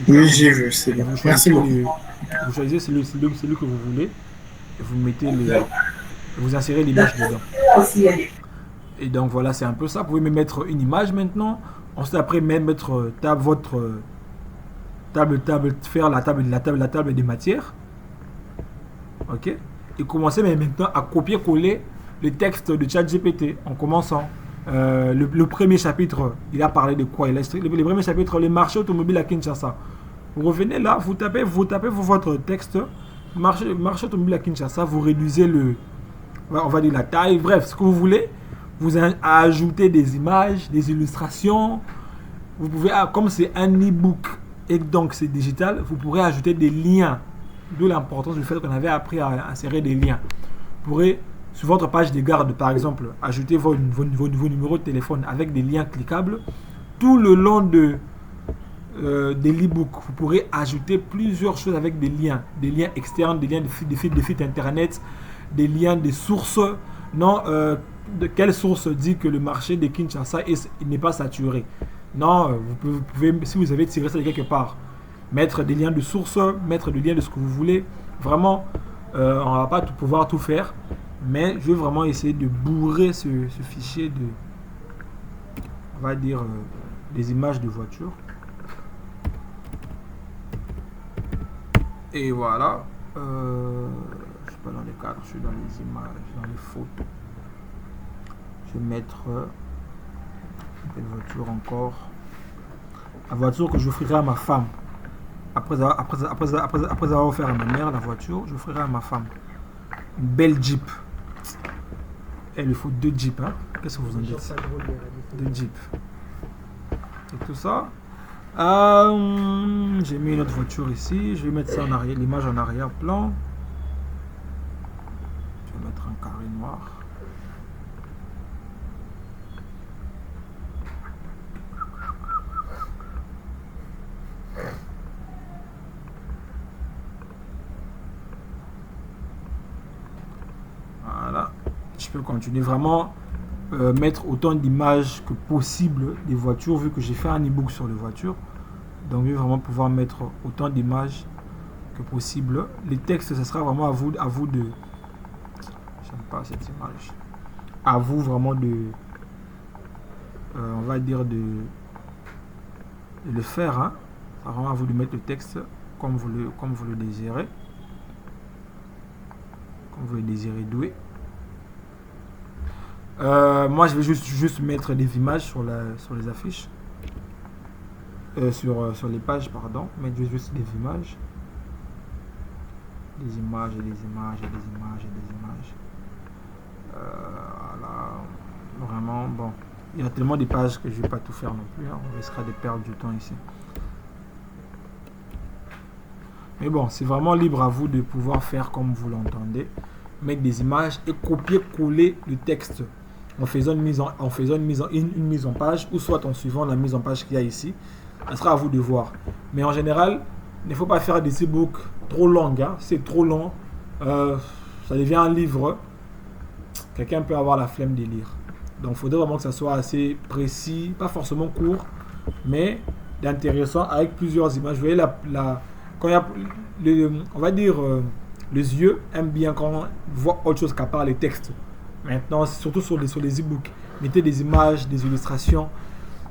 Oui, j'ai vu, c'est bon. Merci beaucoup. Vous choisissez celui que vous voulez et vous mettez vous insérez l'image dedans. Et donc voilà, c'est un peu ça. Vous pouvez même mettre une image maintenant. Ensuite, après, même mettre votre faire la table des matières. Ok. Et commencer maintenant à copier-coller le texte de ChatGPT en commençant. Le premier chapitre, il a parlé de quoi? Le premier chapitre, les marchés automobiles à Kinshasa. Vous revenez là, vous tapez votre texte, marché automobile à Kinshasa, vous réduisez on va dire la taille, bref, ce que vous voulez. Vous ajoutez des images, des illustrations. Vous pouvez, comme c'est un e-book et donc c'est digital, vous pourrez ajouter des liens. D'où l'importance du fait qu'on avait appris à insérer des liens. Vous pourrez, sur votre page de garde, par exemple, ajouter vos numéros de téléphone avec des liens cliquables. Tout le long de l'e-book, vous pourrez ajouter plusieurs choses avec des liens externes, des liens de sites internet, des liens de sources. De quelle source dit que le marché de Kinshasa n'est pas saturé? Non, vous pouvez, si vous avez tiré ça de quelque part, mettre des liens de source, mettre des liens de ce que vous voulez. Vraiment, on ne va pas pouvoir tout faire, mais je vais vraiment essayer de bourrer ce fichier de, on va dire, des images de voitures. Et voilà. Je ne suis pas dans les cadres, je suis dans les images, dans les photos. Je vais mettre une voiture encore. La voiture que j'offrirai à ma femme. Après avoir offert à ma mère la voiture, j'offrirai à ma femme. Une belle Jeep. Il lui faut 2 Jeeps. Hein? Qu'est-ce que vous en dites? 2 Jeeps. Et tout ça. J'ai mis une autre voiture ici. Je vais mettre ça en arrière, l'image en arrière-plan. Je vais mettre un carré noir. Voilà. Je peux continuer vraiment. Mettre autant d'images que possible des voitures, vu que j'ai fait un e-book sur les voitures. Donc je vais vraiment pouvoir mettre autant d'images que possible. Les textes, ce sera vraiment à vous de... J'aime pas cette image. À vous vraiment de... on va dire de le faire. Hein. C'est vraiment à vous de mettre le texte comme vous le désirez. Comme vous le désirez doué. Moi je vais juste mettre des images sur les affiches, sur les pages, pardon, mettre juste des images. Des images et des images et des images et des images. Voilà. Vraiment, bon. Il y a tellement de pages que je ne vais pas tout faire non plus. Hein. On risquera de perdre du temps ici. Mais bon, c'est vraiment libre à vous de pouvoir faire comme vous l'entendez. Mettre des images et copier-coller le texte en faisant une mise en page ou soit en suivant la mise en page qu'il y a ici. Ça sera à vous de voir. Mais en général, il ne faut pas faire des e-books trop longs. Hein. C'est trop long. Ça devient un livre. Quelqu'un peut avoir la flemme de lire. Donc, il faudrait vraiment que ça soit assez précis, pas forcément court, mais intéressant avec plusieurs images. Vous voyez, quand il y a, on va dire, les yeux aiment bien quand on voit autre chose qu'à part les textes. Maintenant, surtout sur les e-books, mettez des images, des illustrations.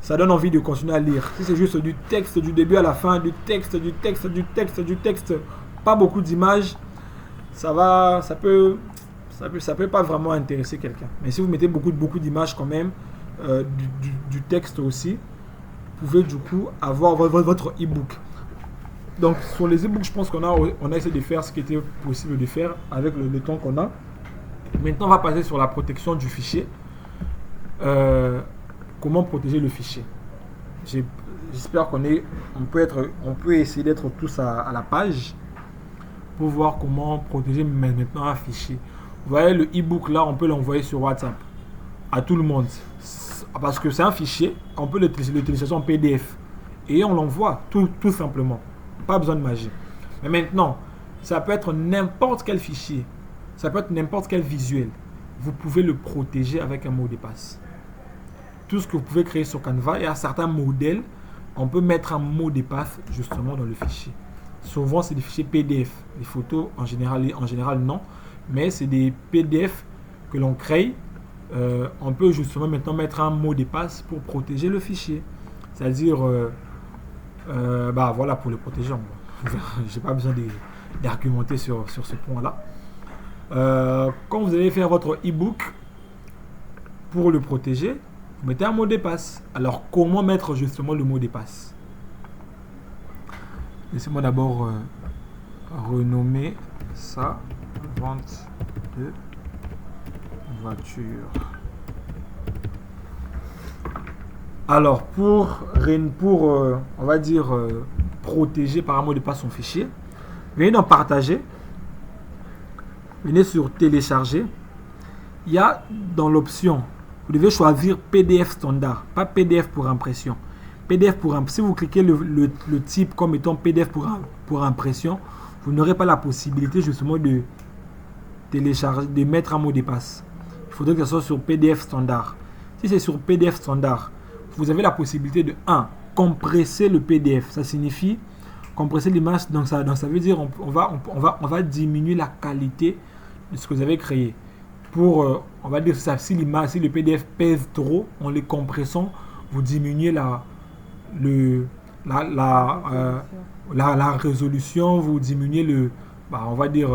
Ça donne envie de continuer à lire. Si c'est juste du texte du début à la fin, du texte, pas beaucoup d'images, ça peut pas vraiment intéresser quelqu'un. Mais si vous mettez beaucoup d'images quand même, du texte aussi, vous pouvez du coup avoir votre e-book. Donc sur les e-books, je pense qu'on a essayé de faire ce qui était possible de faire avec le temps qu'on a. Maintenant, on va passer sur la protection du fichier. Comment protéger le fichier? J'espère qu'on peut essayer d'être tous à la page pour voir comment protéger maintenant un fichier. Vous voyez le e-book là, on peut l'envoyer sur WhatsApp à tout le monde parce que c'est un fichier, on peut le télécharger en PDF et on l'envoie tout simplement. Pas besoin de magie. Mais maintenant, ça peut être n'importe quel fichier, ça peut être n'importe quel visuel. Vous pouvez le protéger avec un mot de passe. Tout ce que vous pouvez créer sur Canva, et à certains modèles, on peut mettre un mot de passe justement dans le fichier. Souvent, c'est des fichiers PDF. Les photos, en général non. Mais c'est des PDF que l'on crée. On peut justement maintenant mettre un mot de passe pour protéger le fichier. C'est-à-dire, voilà, pour le protéger. Je n'ai pas besoin d'argumenter sur ce point-là. Quand vous allez faire votre e-book, pour le protéger, vous mettez un mot de passe. Alors, comment mettre justement le mot de passe? Laissez-moi d'abord renommer ça. Vente de voiture. Alors, pour on va dire, protéger par un mot de passe son fichier, venez dans partager. Venez sur télécharger. Il y a dans l'option, vous devez choisir PDF standard, pas PDF pour impression. PDF pour si vous cliquez le type comme étant PDF pour impression, vous n'aurez pas la possibilité justement de télécharger, de mettre un mot de passe. Il faudrait que ce soit sur PDF standard. Si c'est sur PDF standard, vous avez la possibilité de compresser le PDF. Ça signifie compresser l'image. Donc ça veut dire on va diminuer la qualité de ce que vous avez créé. Pour on va dire si le PDF pèse trop, en les compressant, vous diminuez la résolution, vous diminuez on va dire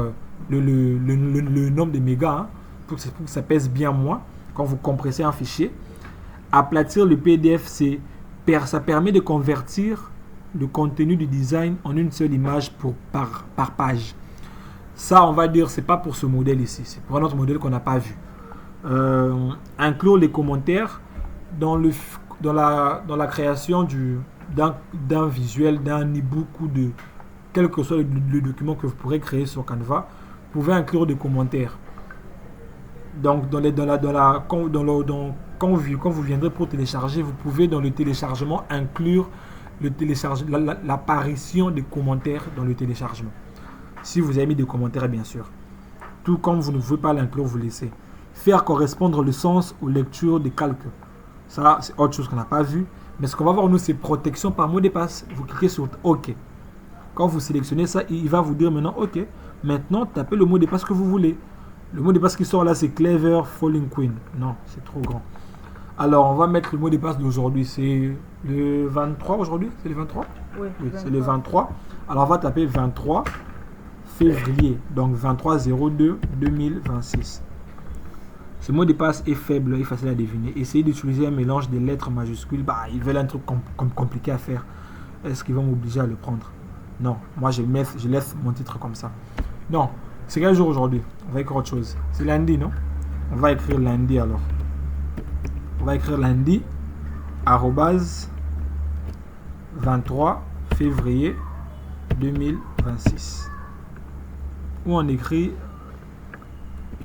le nombre de mégas, pour que ça pèse bien moins quand vous compressez un fichier. Aplatir le PDF, ça permet de convertir le contenu du design en une seule image par page. Ça, on va dire, c'est pas pour ce modèle ici, c'est pour un autre modèle qu'on n'a pas vu. Inclure les commentaires dans la création d'un visuel, d'un e-book ou de quel que soit le document que vous pourrez créer sur Canva. Vous pouvez inclure des commentaires. Donc, quand vous viendrez pour télécharger, vous pouvez dans le téléchargement inclure l'apparition des commentaires dans le téléchargement. Si vous avez mis des commentaires, bien sûr. Tout comme vous ne pouvez pas l'inclure, vous laissez. Faire correspondre le sens aux lectures des calques. Ça, c'est autre chose qu'on n'a pas vu. Mais ce qu'on va voir, nous, c'est protection par mot de passe. Vous cliquez sur OK. Quand vous sélectionnez ça, il va vous dire maintenant OK. Maintenant, tapez le mot de passe que vous voulez. Le mot de passe qui sort là, c'est Clever Falling Queen. Non, c'est trop grand. Alors, on va mettre le mot de passe d'aujourd'hui. C'est le 23 aujourd'hui? C'est le 23? Oui, c'est le 23. Alors, on va taper 23 février. Donc, 23/02/2026. Ce mot de passe est faible et facile à deviner. Essayez d'utiliser un mélange de lettres majuscules. Ils veulent un truc compliqué à faire. Est-ce qu'ils vont m'obliger à le prendre? Non, moi je laisse mon titre comme ça. Non, c'est quel jour aujourd'hui? On va écrire autre chose. C'est lundi, non? On va écrire lundi alors. On va écrire lundi, arrobase 23 février 2026. Ou on écrit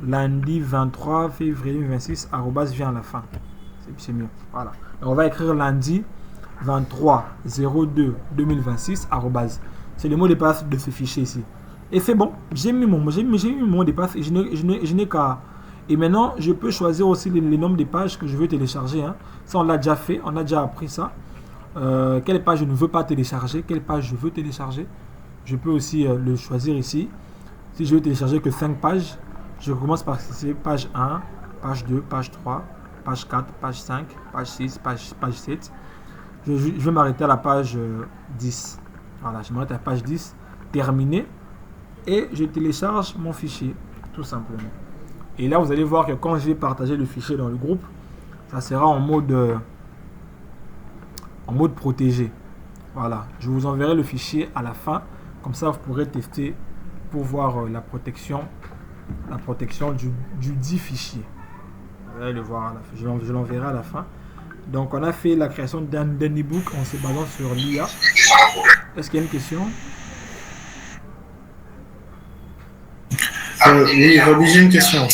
lundi 23 février 2026, arrobase vient à la fin. C'est mieux. Voilà. Donc on va écrire lundi 23 02 2026, arrobase. C'est le mot de passe de ce fichier ici. Et c'est bon. J'ai mis mon mot de passe et je n'ai qu'à. Et maintenant, je peux choisir aussi les nombres de pages que je veux télécharger. Hein. Ça, on l'a déjà fait. On a déjà appris ça. Quelle page je ne veux pas télécharger, quelle page je veux télécharger. Je peux aussi le choisir ici. Si je veux télécharger que 5 pages, je commence par page 1, page 2, page 3, page 4, page 5, page 6, page 7. Je vais m'arrêter à la page 10. Voilà, je m'arrête à la page 10, terminé. Et je télécharge mon fichier, tout simplement. Et là, vous allez voir que quand je vais partager le fichier dans le groupe, ça sera en mode protégé. Voilà, je vous enverrai le fichier à la fin. Comme ça, vous pourrez tester pour voir la protection du dit fichier. Vous allez le voir à la fin. Je l'enverrai à la fin. Donc, on a fait la création d'un e-book en se basant sur l'IA. Est-ce qu'il y a une question? Oui, j'ai une question.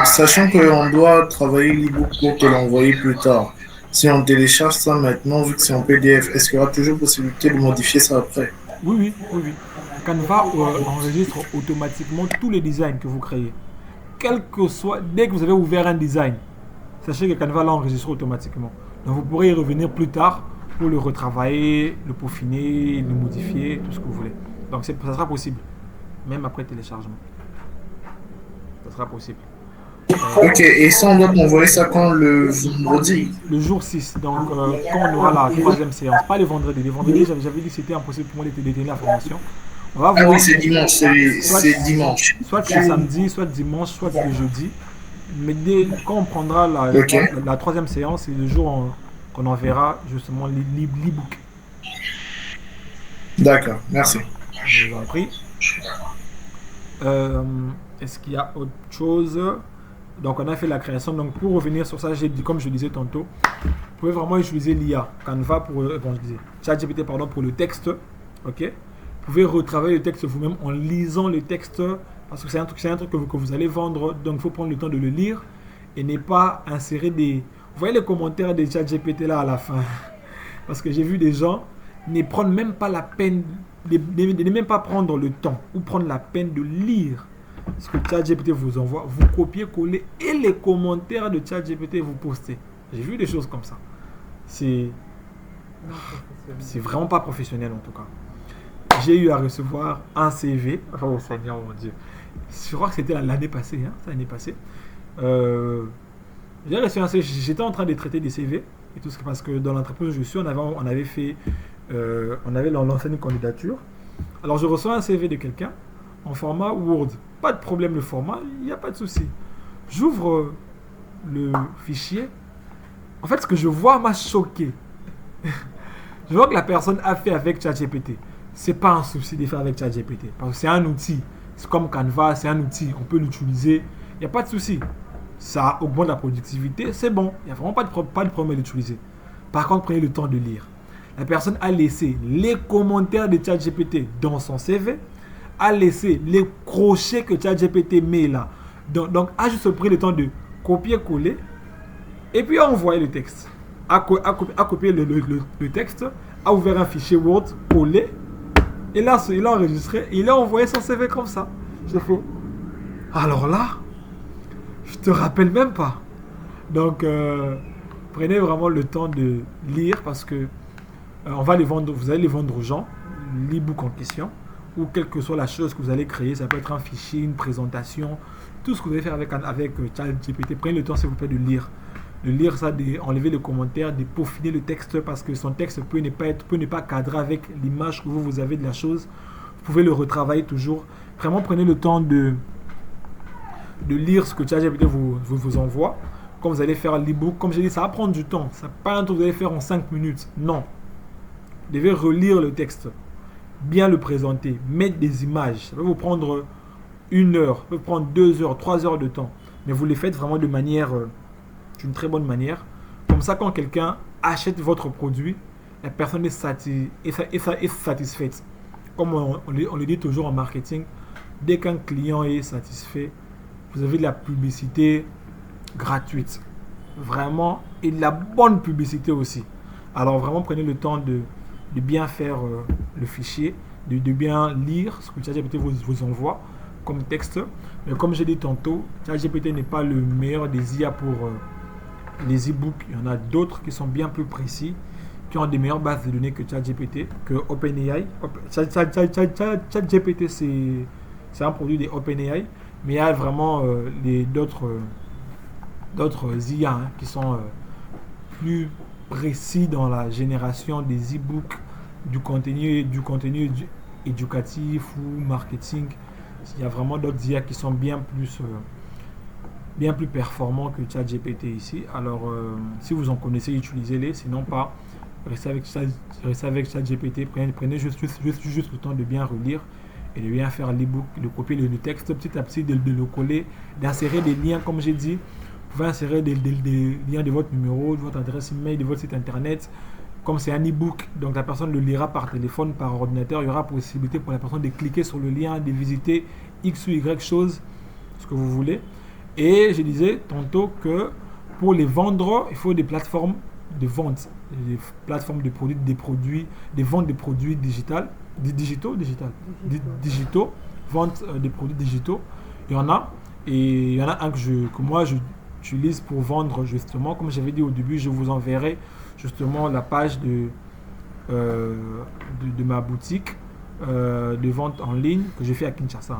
Sachant qu'on doit travailler l'e-book pour te l'envoyer plus tard, si on télécharge ça maintenant, vu que c'est en PDF, est-ce qu'il y aura toujours possibilité de modifier ça après? Oui. Canva enregistre automatiquement tous les designs que vous créez. Quel que soit, dès que vous avez ouvert un design, sachez que Canva l'enregistre automatiquement. Donc vous pourrez y revenir plus tard pour le retravailler, le peaufiner, le modifier, tout ce que vous voulez. Donc ça sera possible, même après téléchargement. Ça sera possible. Ok, et ça, on doit t'envoyer ça quand le vendredi? Le jour 6, donc quand on aura la troisième séance, pas les vendredis. Les vendredis, j'avais dit que c'était impossible pour moi de détenir la formation. On va voir. Ah oui, c'est dimanche, c'est dimanche. Soit c'est samedi, soit dimanche, soit le jeudi. Mais quand on prendra la troisième séance, c'est le jour qu'on enverra justement l'e-book. D'accord, merci. Je vous en prie. Est-ce qu'il y a autre chose? Donc on a fait la création. Donc pour revenir sur ça, j'ai dit, comme je disais tantôt, vous pouvez vraiment utiliser l'IA, Canva pour ChatGPT pour le texte. Ok. Vous pouvez retravailler le texte vous-même en lisant le texte parce que c'est un truc que vous allez vendre. Donc il faut prendre le temps de le lire et ne pas insérer des. Vous voyez les commentaires des ChatGPT là à la fin. Parce que j'ai vu des gens ne prendre même pas la peine, ne même pas prendre le temps ou prendre la peine de lire ce que ChatGPT vous envoie, vous copiez-coller et les commentaires de ChatGPT vous postez. J'ai vu des choses comme ça. C'est vraiment pas professionnel en tout cas. J'ai eu à recevoir un CV. Oh Seigneur mon Dieu. Je crois que c'était l'année passée. L'année passée. J'ai reçu un CV. J'étais en train de traiter des CV et tout ce parce que dans l'entreprise où je suis, on avait lancé une candidature. Alors je reçois un CV de quelqu'un en format Word. Pas de problème le format, il n'y a pas de souci. J'ouvre le fichier. En fait, ce que je vois m'a choqué. Je vois que la personne a fait avec ChatGPT. C'est pas un souci de faire avec ChatGPT. Parce que c'est un outil. C'est comme Canva, c'est un outil. On peut l'utiliser. Il n'y a pas de souci. Ça augmente la productivité. C'est bon. Il n'y a vraiment pas de problème à l'utiliser. Par contre, prenez le temps de lire. La personne a laissé les commentaires de ChatGPT dans son CV. A laissé les crochets que ChatGPT met là. Donc, a juste pris le temps de copier-coller. Et puis, a envoyé le texte. A copié le texte. A ouvert un fichier Word, collé. Et là, il a enregistré. Et il a envoyé son CV comme ça. Je fais. Alors là, je te rappelle même pas. Donc, prenez vraiment le temps de lire parce que on va les vendre, vous allez les vendre aux gens, l'e-book en question, ou quelle que soit la chose que vous allez créer. Ça peut être un fichier, une présentation, tout ce que vous allez faire avec ChatGPT. Prenez le temps, s'il vous plaît, de lire. De lire ça, d'enlever les commentaires, de peaufiner le texte parce que son texte peut ne pas cadrer avec l'image que vous avez de la chose. Vous pouvez le retravailler toujours. Vraiment, prenez le temps de lire ce que ChatGPT vous envoie. Quand vous allez faire l'e-book, comme j'ai dit, ça va prendre du temps. Ce n'est pas un truc que vous allez faire en 5 minutes. Non. Vous devez relire le texte, bien le présenter, mettre des images. Ça va vous prendre 1 heure, peut prendre 2 heures, 3 heures de temps. Mais vous les faites vraiment de manière, d'une très bonne manière. Comme ça, quand quelqu'un achète votre produit, la personne est satisfaite. Comme on le dit toujours en marketing, dès qu'un client est satisfait, vous avez de la publicité gratuite. Vraiment, et de la bonne publicité aussi. Alors vraiment, prenez le temps de bien faire le fichier, de bien lire ce que ChatGPT vous envoie comme texte. Mais comme j'ai dit tantôt, ChatGPT n'est pas le meilleur des IA pour les e-books. Il y en a d'autres qui sont bien plus précis, qui ont des meilleures bases de données que ChatGPT, que OpenAI. ChatGPT, c'est un produit des OpenAI, mais il y a vraiment d'autres IA qui sont plus précis dans la génération des e-books, du contenu éducatif ou marketing. Il y a vraiment d'autres IA qui sont bien plus performants que ChatGPT ici. Alors, si vous en connaissez, utilisez-les. Sinon, pas. Restez avec ChatGPT. Prenez juste le temps de bien relire et de bien faire l'e-book, de copier le texte petit à petit, de le coller, d'insérer des liens, comme j'ai dit. Vous pouvez insérer des liens de votre numéro, de votre adresse email, de votre site internet. Comme c'est un e-book, donc la personne le lira par téléphone, par ordinateur, il y aura possibilité pour la personne de cliquer sur le lien, de visiter X ou Y chose, ce que vous voulez. Et je disais tantôt que pour les vendre, il faut des plateformes de vente, des plateformes de produits, des ventes de produits digitaux, vente des produits digitaux. Il y en a, et il y en a un que moi j'utilise pour vendre justement, comme j'avais dit au début, je vous enverrai justement la page de ma boutique de vente en ligne que je fais à Kinshasa.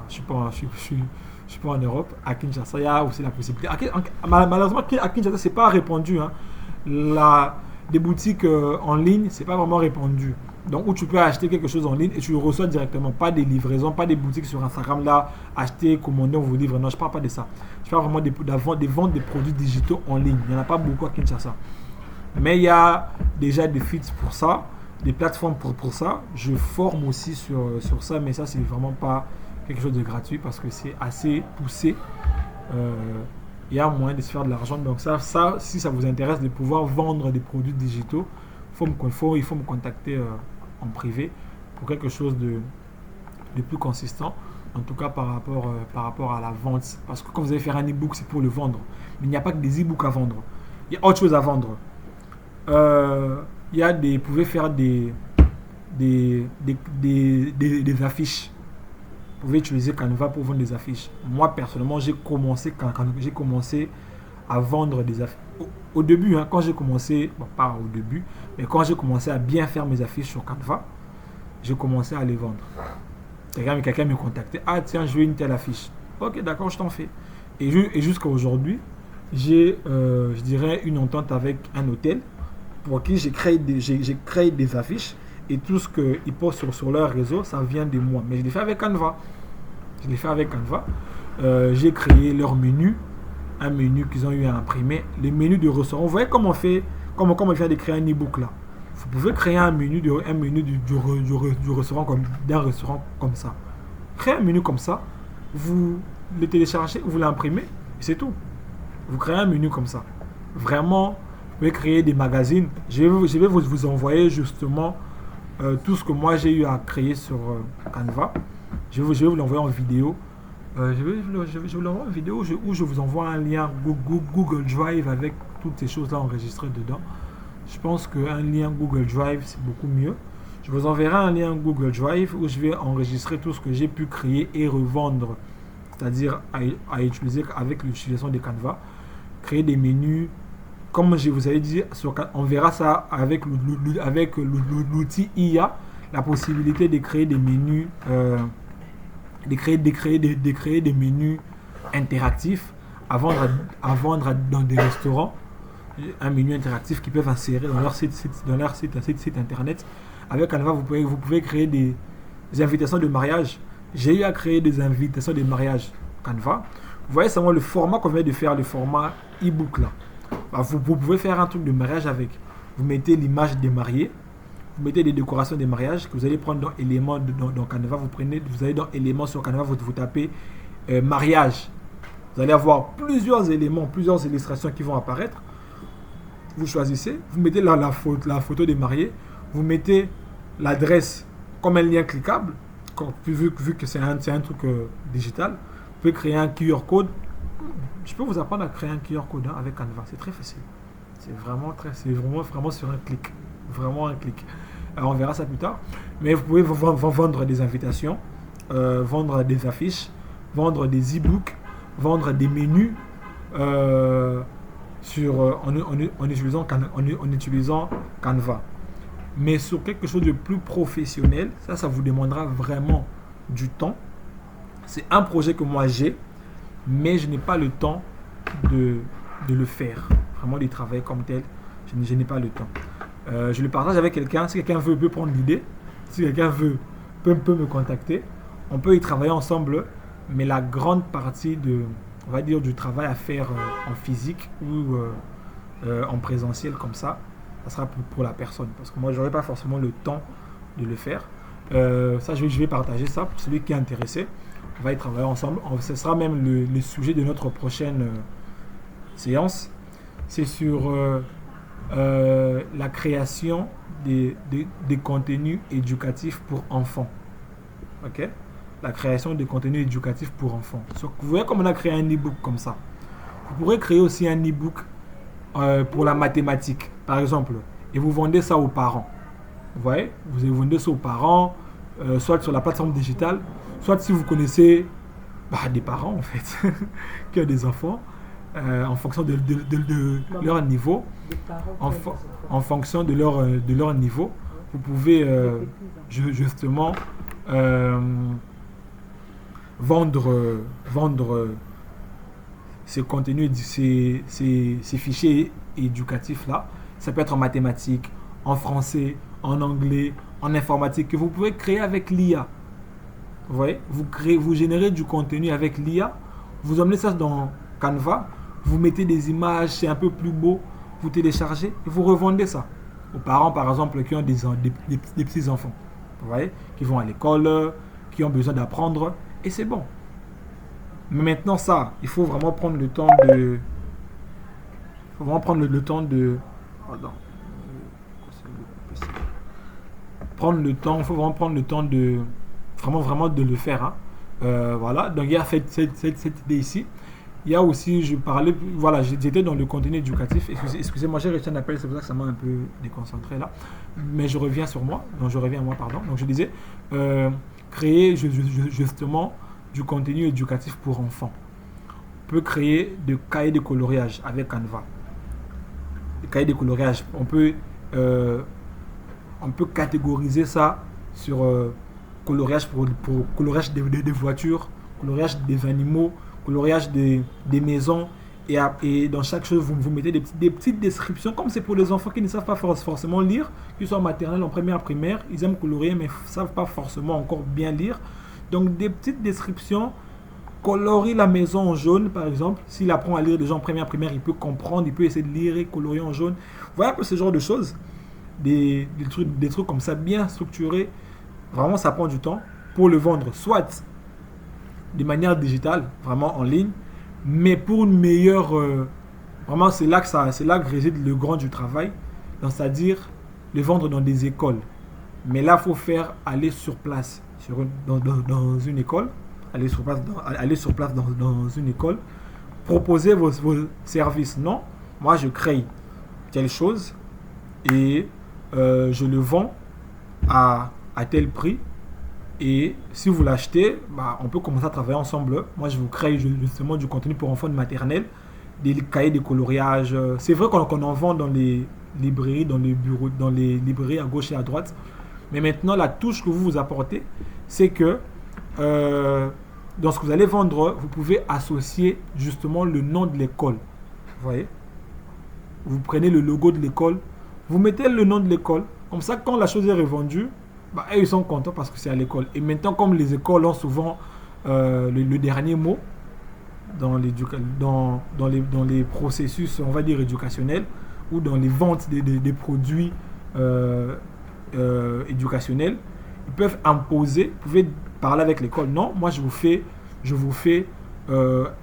Je suis pas en Europe. À Kinshasa, il y a aussi la possibilité. Malheureusement, à Kinshasa, c'est pas répandu. Des boutiques en ligne, c'est pas vraiment répandu. Donc, où tu peux acheter quelque chose en ligne et tu le reçois directement. Pas des livraisons, pas des boutiques sur Instagram là, acheter, commander, on vous livre. Non, je parle pas de ça. Je parle vraiment des ventes de produits digitaux en ligne. Il n'y en a pas beaucoup à Kinshasa. Mais il y a déjà des sites pour ça, des plateformes pour ça. Je forme aussi sur ça, mais ça, c'est vraiment pas quelque chose de gratuit parce que c'est assez poussé. Il y a moyen de se faire de l'argent. Donc ça, si ça vous intéresse de pouvoir vendre des produits digitaux, il faut me contacter en privé pour quelque chose de plus consistant. En tout cas par rapport à la vente. Parce que quand vous allez faire un e-book, c'est pour le vendre. Mais il n'y a pas que des e-books à vendre. Il y a autre chose à vendre. Vous pouvez faire des affiches. Vous pouvez utiliser Canva pour vendre des affiches. Moi, personnellement, j'ai commencé à vendre des affiches. Au début, quand j'ai commencé, pas au début, mais quand j'ai commencé à bien faire mes affiches sur Canva, j'ai commencé à les vendre. Quelqu'un me contactait. Ah, tiens, je veux une telle affiche. Ok, d'accord, je t'en fais. Et jusqu'à aujourd'hui, j'ai, je dirais, une entente avec un hôtel pour qui j'ai créé des affiches. Et tout ce qu'ils postent sur leur réseau, ça vient de moi. Mais je l'ai fait avec Canva. J'ai créé leur menu. Un menu qu'ils ont eu à imprimer. Les menus de restaurant. Vous voyez comment on fait, comment on vient de créer un e-book là. Vous pouvez créer un menu du restaurant d'un restaurant comme ça. Créez un menu comme ça. Vous le téléchargez, vous l'imprimez. Et c'est tout. Vous créez un menu comme ça. Vraiment, vous pouvez créer des magazines. Je vais vous envoyer justement tout ce que moi j'ai eu à créer sur Canva. Je vais vous l'envoyer en vidéo. Je vais vous l'envoyer en vidéo où je vous envoie un lien Google Drive avec toutes ces choses là enregistrées dedans. Je pense qu'un lien Google Drive c'est beaucoup mieux. Je vous enverrai un lien Google Drive où je vais enregistrer tout ce que j'ai pu créer et revendre, c'est-à-dire à utiliser avec l'utilisation de Canva. Créer des menus. Comme je vous avais dit, on verra ça avec l'outil IA, la possibilité de créer des menus, de créer des menus interactifs à vendre dans des restaurants, un menu interactif qu'ils peuvent insérer dans leur site internet. Avec Canva, vous pouvez créer des invitations de mariage. J'ai eu à créer des invitations de mariage Canva. Vous voyez seulement le format qu'on vient de faire, le format e-book là. Vous pouvez faire un truc de mariage avec. Vous mettez l'image des mariés. vous mettez des décorations des mariages que vous allez prendre dans éléments dans Canva. Vous allez dans éléments sur Canva, vous tapez mariage. Vous allez avoir plusieurs éléments, plusieurs illustrations qui vont apparaître. Vous choisissez, vous mettez la photo des mariés, vous mettez l'adresse comme un lien cliquable, vu que c'est un truc digital. Vous pouvez créer un QR code. Je peux vous apprendre à créer un QR code avec Canva, c'est très facile. C'est vraiment sur un clic. Vraiment un clic. Alors on verra ça plus tard. Mais vous pouvez vendre des invitations, vendre des affiches, vendre des e-books, vendre des menus en utilisant Canva. Mais sur quelque chose de plus professionnel, ça vous demandera vraiment du temps. C'est un projet que moi j'ai, mais je n'ai pas le temps de le faire. Vraiment de travailler comme tel, je n'ai pas le temps. Je le partage avec quelqu'un. Si quelqu'un peut prendre l'idée, si quelqu'un peut me contacter, on peut y travailler ensemble. Mais la grande partie on va dire, du travail à faire en physique ou en présentiel comme ça sera pour la personne. Parce que moi, je n'aurai pas forcément le temps de le faire. Ça, je vais partager ça pour celui qui est intéressé. On va y travailler ensemble. Ce sera même le sujet de notre prochaine séance. C'est sur la création des contenus éducatifs pour enfants. Ok? La création de contenus éducatifs pour enfants. Vous voyez comme on a créé un e-book comme ça. Vous pourrez créer aussi un e-book pour la mathématique, par exemple, et vous vendez ça aux parents. Vous voyez, vous vendez ça aux parents, soit sur la plateforme digitale, soit si vous connaissez des parents en fait, qui ont des enfants, en fonction de leur niveau, en fonction de leur niveau, vous pouvez justement vendre ces contenus, ces fichiers éducatifs là. Ça peut être en mathématiques, en français, en anglais, en informatique, que vous pouvez créer avec l'IA. Vous voyez, vous générez du contenu avec l'IA, vous emmenez ça dans Canva, vous mettez des images, c'est un peu plus beau, vous téléchargez et vous revendez ça aux parents, par exemple, qui ont des petits enfants. Vous voyez, qui vont à l'école, qui ont besoin d'apprendre, et c'est bon. Mais maintenant, ça, il faut vraiment prendre le temps de... Pardon. Il faut vraiment prendre le temps de... Vraiment de le faire. Hein. Voilà, donc il y a cette idée ici. Il y a aussi, j'étais dans le contenu éducatif. Excusez-moi, j'ai reçu un appel, c'est pour ça que ça m'a un peu déconcentré là. Mais je reviens à moi. Donc je disais, créer justement du contenu éducatif pour enfants. On peut créer des cahiers de coloriage avec Canva. Les cahiers de coloriage, on peut catégoriser ça sur coloriage pour coloriage des voitures, coloriage des animaux, coloriage des maisons, et dans chaque chose vous mettez des petites descriptions, comme c'est pour les enfants qui ne savent pas forcément lire, qui sont en maternelle, en primaire, ils aiment colorier mais ne savent pas forcément encore bien lire. Donc des petites descriptions, colorie la maison en jaune par exemple. S'il apprend à lire déjà en primaire, il peut comprendre, il peut essayer de lire et colorier en jaune. Voilà un peu ce genre de choses, des trucs comme ça bien structurés. Vraiment ça prend du temps pour le vendre, soit de manière digitale, vraiment en ligne, mais pour une meilleure... vraiment c'est là que réside le grand du travail, c'est-à-dire le vendre dans des écoles. Mais là, il faut faire aller sur place, dans une école, aller sur place dans une école, proposer vos services. Non, moi je crée telle chose et je le vends à tel prix. Et si vous l'achetez, on peut commencer à travailler ensemble. Moi, je vous crée justement du contenu pour enfants de maternelle, des cahiers de coloriage. C'est vrai qu'on en vend dans les librairies, dans les librairies à gauche et à droite. Mais maintenant, la touche que vous apportez, c'est que dans ce que vous allez vendre, vous pouvez associer justement le nom de l'école. Vous voyez? Vous prenez le logo de l'école, vous mettez le nom de l'école. Comme ça, quand la chose est revendue, ils sont contents parce que c'est à l'école. Et maintenant, comme les écoles ont souvent le dernier mot dans les processus, on va dire, éducationnels, ou dans les ventes des produits éducationnels, ils peuvent imposer, vous pouvez parler avec l'école. Non, moi je vous fais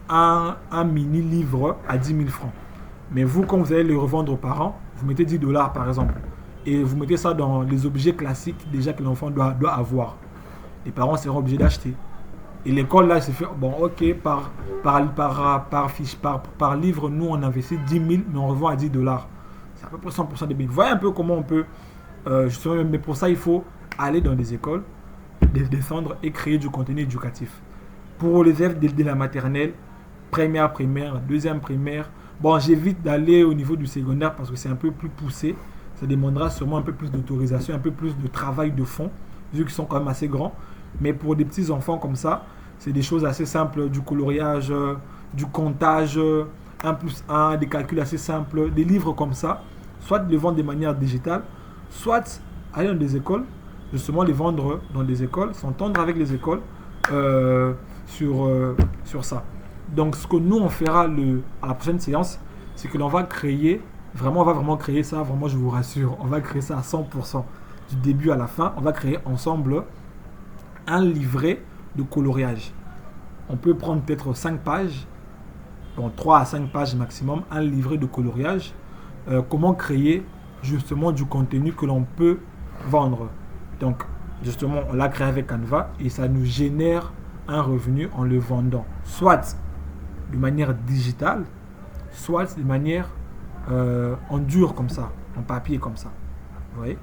un mini livre à 10 000 francs. Mais vous, quand vous allez le revendre aux parents, vous mettez 10 dollars par exemple. Et vous mettez ça dans les objets classiques déjà que l'enfant doit avoir. Les parents seront obligés d'acheter. Et l'école là, c'est fait, bon ok, par livre, nous on investit 10 000, mais on revend à 10 dollars. C'est à peu près 100% des billes. Vous voyez un peu comment on peut, justement, mais pour ça il faut aller dans des écoles, descendre et créer du contenu éducatif. Pour les élèves de la maternelle, première primaire, deuxième primaire, bon j'évite d'aller au niveau du secondaire parce que c'est un peu plus poussé. Ça demandera sûrement un peu plus d'autorisation, un peu plus de travail de fond, vu qu'ils sont quand même assez grands. Mais pour des petits enfants comme ça, c'est des choses assez simples, du coloriage, du comptage, 1+1, des calculs assez simples, des livres comme ça, soit les vendre de manière digitale, soit aller dans des écoles, justement les vendre dans des écoles, s'entendre avec les écoles sur ça. Donc ce que nous on fera à la prochaine séance, c'est que l'on va créer, on va vraiment créer ça, vraiment je vous rassure, on va créer ça à 100%, du début à la fin, on va créer ensemble un livret de coloriage. On peut prendre peut-être 5 pages, bon 3 à 5 pages maximum, un livret de coloriage. Comment créer justement du contenu que l'on peut vendre. Donc justement on l'a créé avec Canva et ça nous génère un revenu en le vendant, soit de manière digitale, soit de manière en dur comme ça, en papier comme ça. Vous voyez?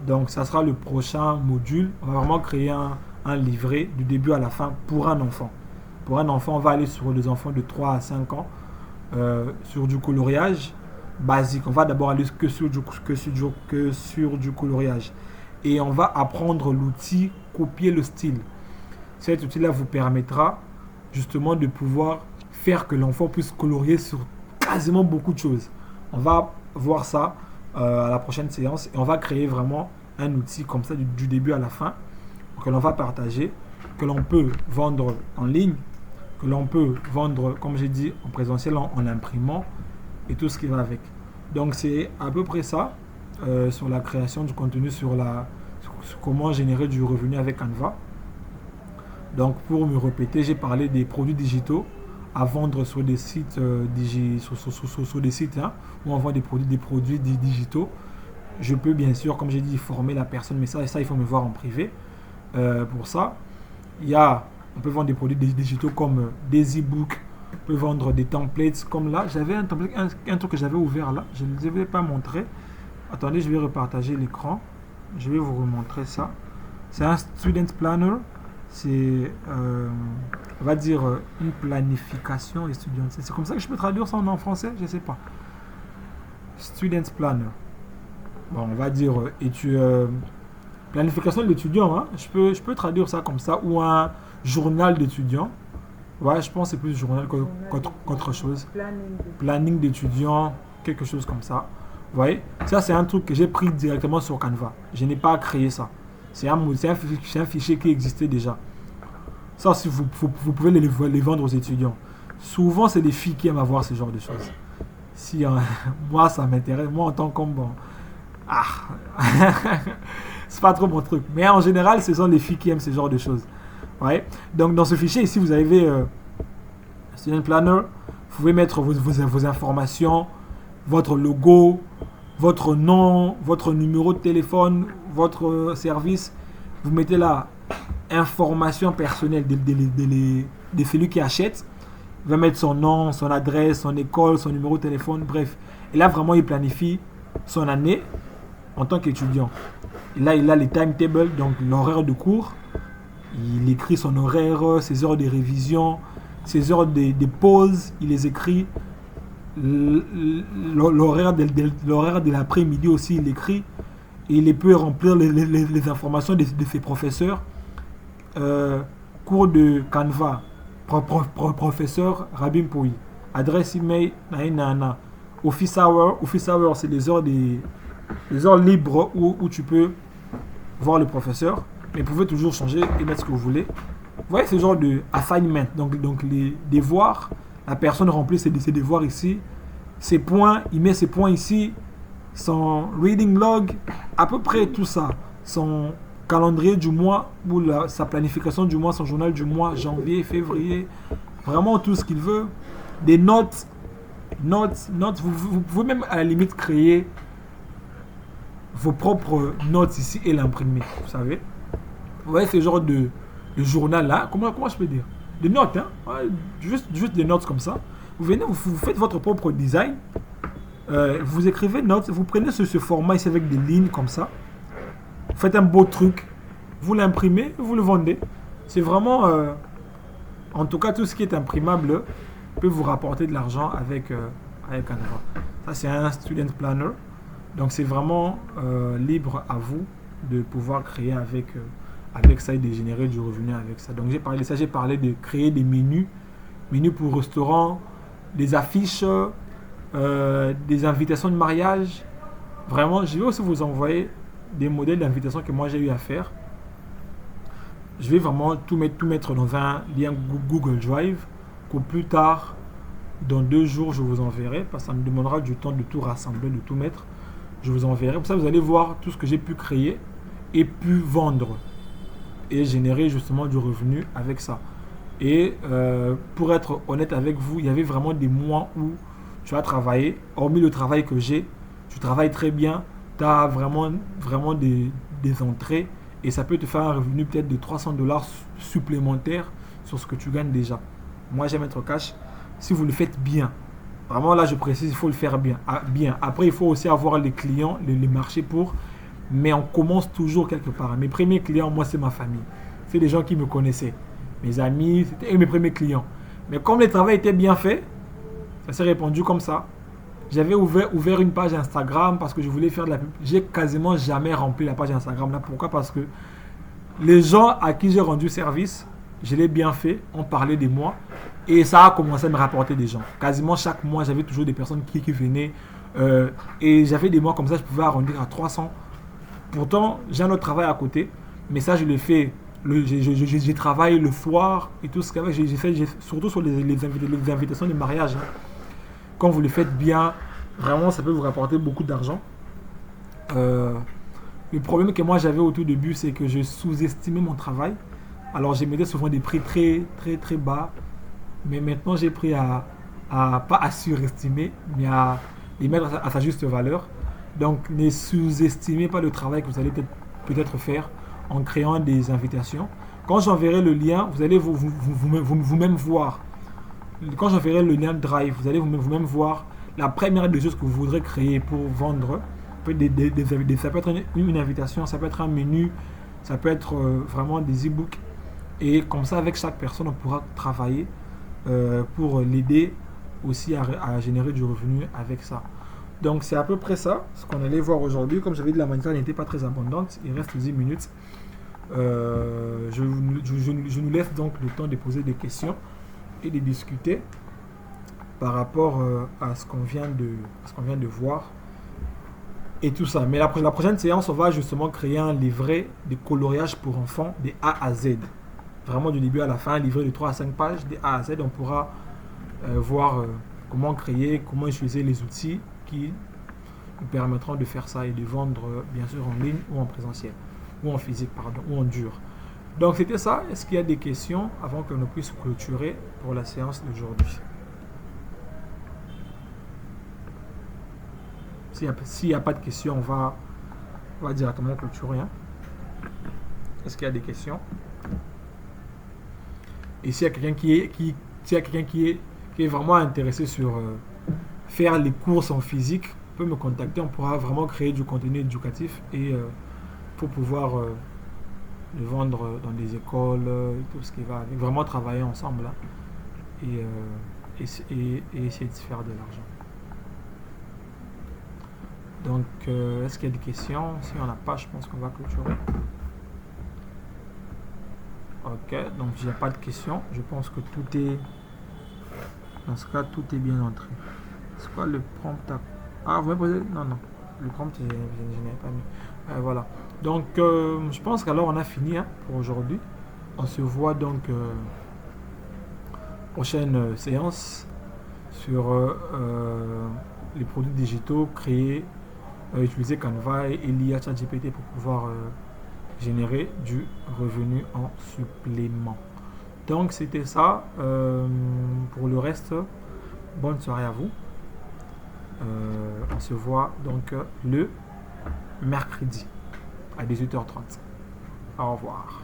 Donc ça sera le prochain module. On va vraiment créer un livret du début à la fin pour un enfant. Pour un enfant, on va aller sur les enfants de 3 à 5 ans, sur du coloriage basique. On va d'abord aller que sur du coloriage. Et on va apprendre l'outil copier le style. Cet outil-là vous permettra justement de pouvoir faire que l'enfant puisse colorier sur quasiment beaucoup de choses. On va voir ça à la prochaine séance et on va créer vraiment un outil comme ça du début à la fin que l'on va partager, que l'on peut vendre en ligne, que l'on peut vendre, comme j'ai dit, en présentiel, en imprimant et tout ce qui va avec. Donc c'est à peu près ça sur la création du contenu, sur comment générer du revenu avec Canva. Donc pour me répéter, j'ai parlé des produits digitaux à vendre sur des sites sur des sites où on vend des produits digitaux. Je peux bien sûr, comme j'ai dit, former la personne, mais ça il faut me voir en privé. Pour ça, on peut vendre des produits digitaux comme des e-books, on peut vendre des templates comme là. J'avais un template, un truc que j'avais ouvert là, je ne les avais pas montré. Attendez, je vais repartager l'écran. Je vais vous remontrer ça. C'est un student planner. C'est, on va dire, une planification étudiante. C'est comme ça que je peux traduire ça en français, je ne sais pas. Student planner. Bon, on va dire planification de l'étudiant. Je peux traduire ça comme ça. Ou un journal d'étudiant. Ouais, je pense que c'est plus journal qu'autre chose. Planning d'étudiant, quelque chose comme ça. Vous voyez, ça c'est un truc que j'ai pris directement sur Canva. Je n'ai pas créé ça. C'est un fichier qui existait déjà. Ça aussi, vous pouvez les vendre aux étudiants. Souvent, c'est les filles qui aiment avoir ce genre de choses. Si moi, ça m'intéresse. Moi, en tant qu'homme, bon, c'est pas trop mon truc. Mais en général, ce sont les filles qui aiment ce genre de choses. Ouais. Donc, dans ce fichier ici, vous avez Student Planner. Vous pouvez mettre vos informations, votre logo, votre nom, votre numéro de téléphone, votre service. Vous mettez là information personnelle de celui qui achète. Il va mettre son nom, son adresse, son école, son numéro de téléphone, bref. Et là, vraiment, il planifie son année en tant qu'étudiant. Et là, il a les timetables, donc l'horaire de cours. Il écrit son horaire, ses heures de révision, ses heures de pause. Il les écrit. L'horaire de l'après-midi aussi, il écrit. Et il peut remplir les informations de ses professeurs. Cours de Canva, professeur Rabin Pouy. Adresse email, naïnana. Office hour, c'est les heures libres où tu peux voir le professeur. Mais vous pouvez toujours changer et mettre ce que vous voulez. Vous voyez ce genre de assignment. Donc les devoirs, la personne remplit ses devoirs ici. Ses points, il met ses points ici. son reading log, à peu près tout ça. Son calendrier du mois, ou sa planification du mois, son journal du mois, janvier, février, vraiment tout ce qu'il veut. Des notes, vous pouvez même à la limite créer vos propres notes ici et l'imprimer, vous savez. Vous voyez ce genre de journal là, comment je peux dire, des notes, hein? Ouais, juste des notes comme ça. Vous venez, vous faites votre propre design, vous écrivez notes, vous prenez ce format ici avec des lignes comme ça, vous faites un beau truc, vous l'imprimez, vous le vendez. C'est vraiment, en tout cas tout ce qui est imprimable peut vous rapporter de l'argent avec Canva. Ça c'est un student planner, donc c'est vraiment libre à vous de pouvoir créer avec ça et de générer du revenu avec ça. Donc j'ai parlé de ça, j'ai parlé de créer des menus pour restaurants, des affiches, des invitations de mariage. Vraiment, je vais aussi vous envoyer des modèles d'invitation que moi j'ai eu à faire. Je vais vraiment tout mettre dans un lien Google Drive qu'au plus tard, dans 2 jours, je vous enverrai, parce que ça me demandera du temps de tout rassembler, de tout mettre. Je vous enverrai. Comme ça, vous allez voir tout ce que j'ai pu créer et pu vendre et générer justement du revenu avec ça. Et pour être honnête avec vous, il y avait vraiment des mois où tu as travaillé, hormis le travail que j'ai, tu travailles très bien, tu as vraiment des entrées et ça peut te faire un revenu peut-être de $300 supplémentaires sur ce que tu gagnes déjà. Moi, j'aime être cash si vous le faites bien. Vraiment, là, je précise, il faut le faire bien. Après, il faut aussi avoir les clients, les marchés pour. Mais on commence toujours quelque part. Mes premiers clients, moi, c'est ma famille. C'est des gens qui me connaissaient. Mes amis, c'était mes premiers clients. Mais comme le travail était bien fait, ça s'est répandu comme ça. J'avais ouvert une page Instagram parce que je voulais faire de la pub. J'ai quasiment jamais rempli la page Instagram. Là, pourquoi? Parce que les gens à qui j'ai rendu service, je l'ai bien fait, on parlait de moi. Et ça a commencé à me rapporter des gens. Quasiment chaque mois, j'avais toujours des personnes qui venaient. Et j'avais des mois comme ça, je pouvais arrondir à 300. Pourtant, j'ai un autre travail à côté. Mais ça, je le fais. J'ai travaillé le soir et tout ce que j'ai fait, surtout sur les invitations de mariage. Hein. Quand vous le faites bien, vraiment, ça peut vous rapporter beaucoup d'argent. Le problème que moi j'avais au tout début, c'est que je sous-estimais mon travail. Alors, je mettais souvent des prix très, très, très bas. Mais maintenant, j'ai pris pas à surestimer, mais à les mettre à sa juste valeur. Donc, ne sous-estimez pas le travail que vous allez peut-être faire en créant des invitations. Quand j'enverrai le lien, vous allez vous-même voir. Quand j'enverrai le lien Drive, vous allez vous-même voir la première des choses que vous voudrez créer pour vendre. Ça peut être une invitation, ça peut être un menu, ça peut être vraiment des e-books. Et comme ça, avec chaque personne, on pourra travailler pour l'aider aussi à générer du revenu avec ça. Donc c'est à peu près ça, ce qu'on allait voir aujourd'hui. Comme j'avais dit, la matière n'était pas très abondante, il reste 10 minutes. Je nous laisse donc le temps de poser des questions et de discuter par rapport à ce qu'on vient de voir et tout ça. Mais la prochaine séance, on va justement créer un livret de coloriage pour enfants de A à Z. Vraiment du début à la fin, un livret de 3 à 5 pages de A à Z. On pourra voir comment créer, comment utiliser les outils qui nous permettront de faire ça et de vendre bien sûr en ligne ou en présentiel, ou en physique, pardon, ou en dur. Donc c'était ça. Est-ce qu'il y a des questions avant que nous puissions clôturer pour la séance d'aujourd'hui? S'il n'y a pas de questions, on va directement clôturer. Hein. Est-ce qu'il y a des questions? Et s'il y a quelqu'un qui est vraiment intéressé sur faire les courses en physique, peut me contacter. On pourra vraiment créer du contenu éducatif et pour pouvoir le vendre dans des écoles et tout ce qui va avec. Vraiment travailler ensemble là, et essayer de se faire de l'argent. Donc, est-ce qu'il y a des questions? Si on n'a pas, je pense qu'on va clôturer. Ok, donc il n'y a pas de questions. Je pense que tout est... Dans ce cas, tout est bien entré. C'est quoi le prompt? Ah, vous m'avez posé... Non. Le prompt, je n'avais pas mis. Voilà. Donc, je pense qu'alors on a fini hein, pour aujourd'hui. On se voit donc prochaine séance sur les produits digitaux créés utiliser Canva et l'IA ChatGPT pour pouvoir générer du revenu en supplément. Donc c'était ça. Pour le reste, bonne soirée à vous. On se voit donc le mercredi à 18h30. Au revoir.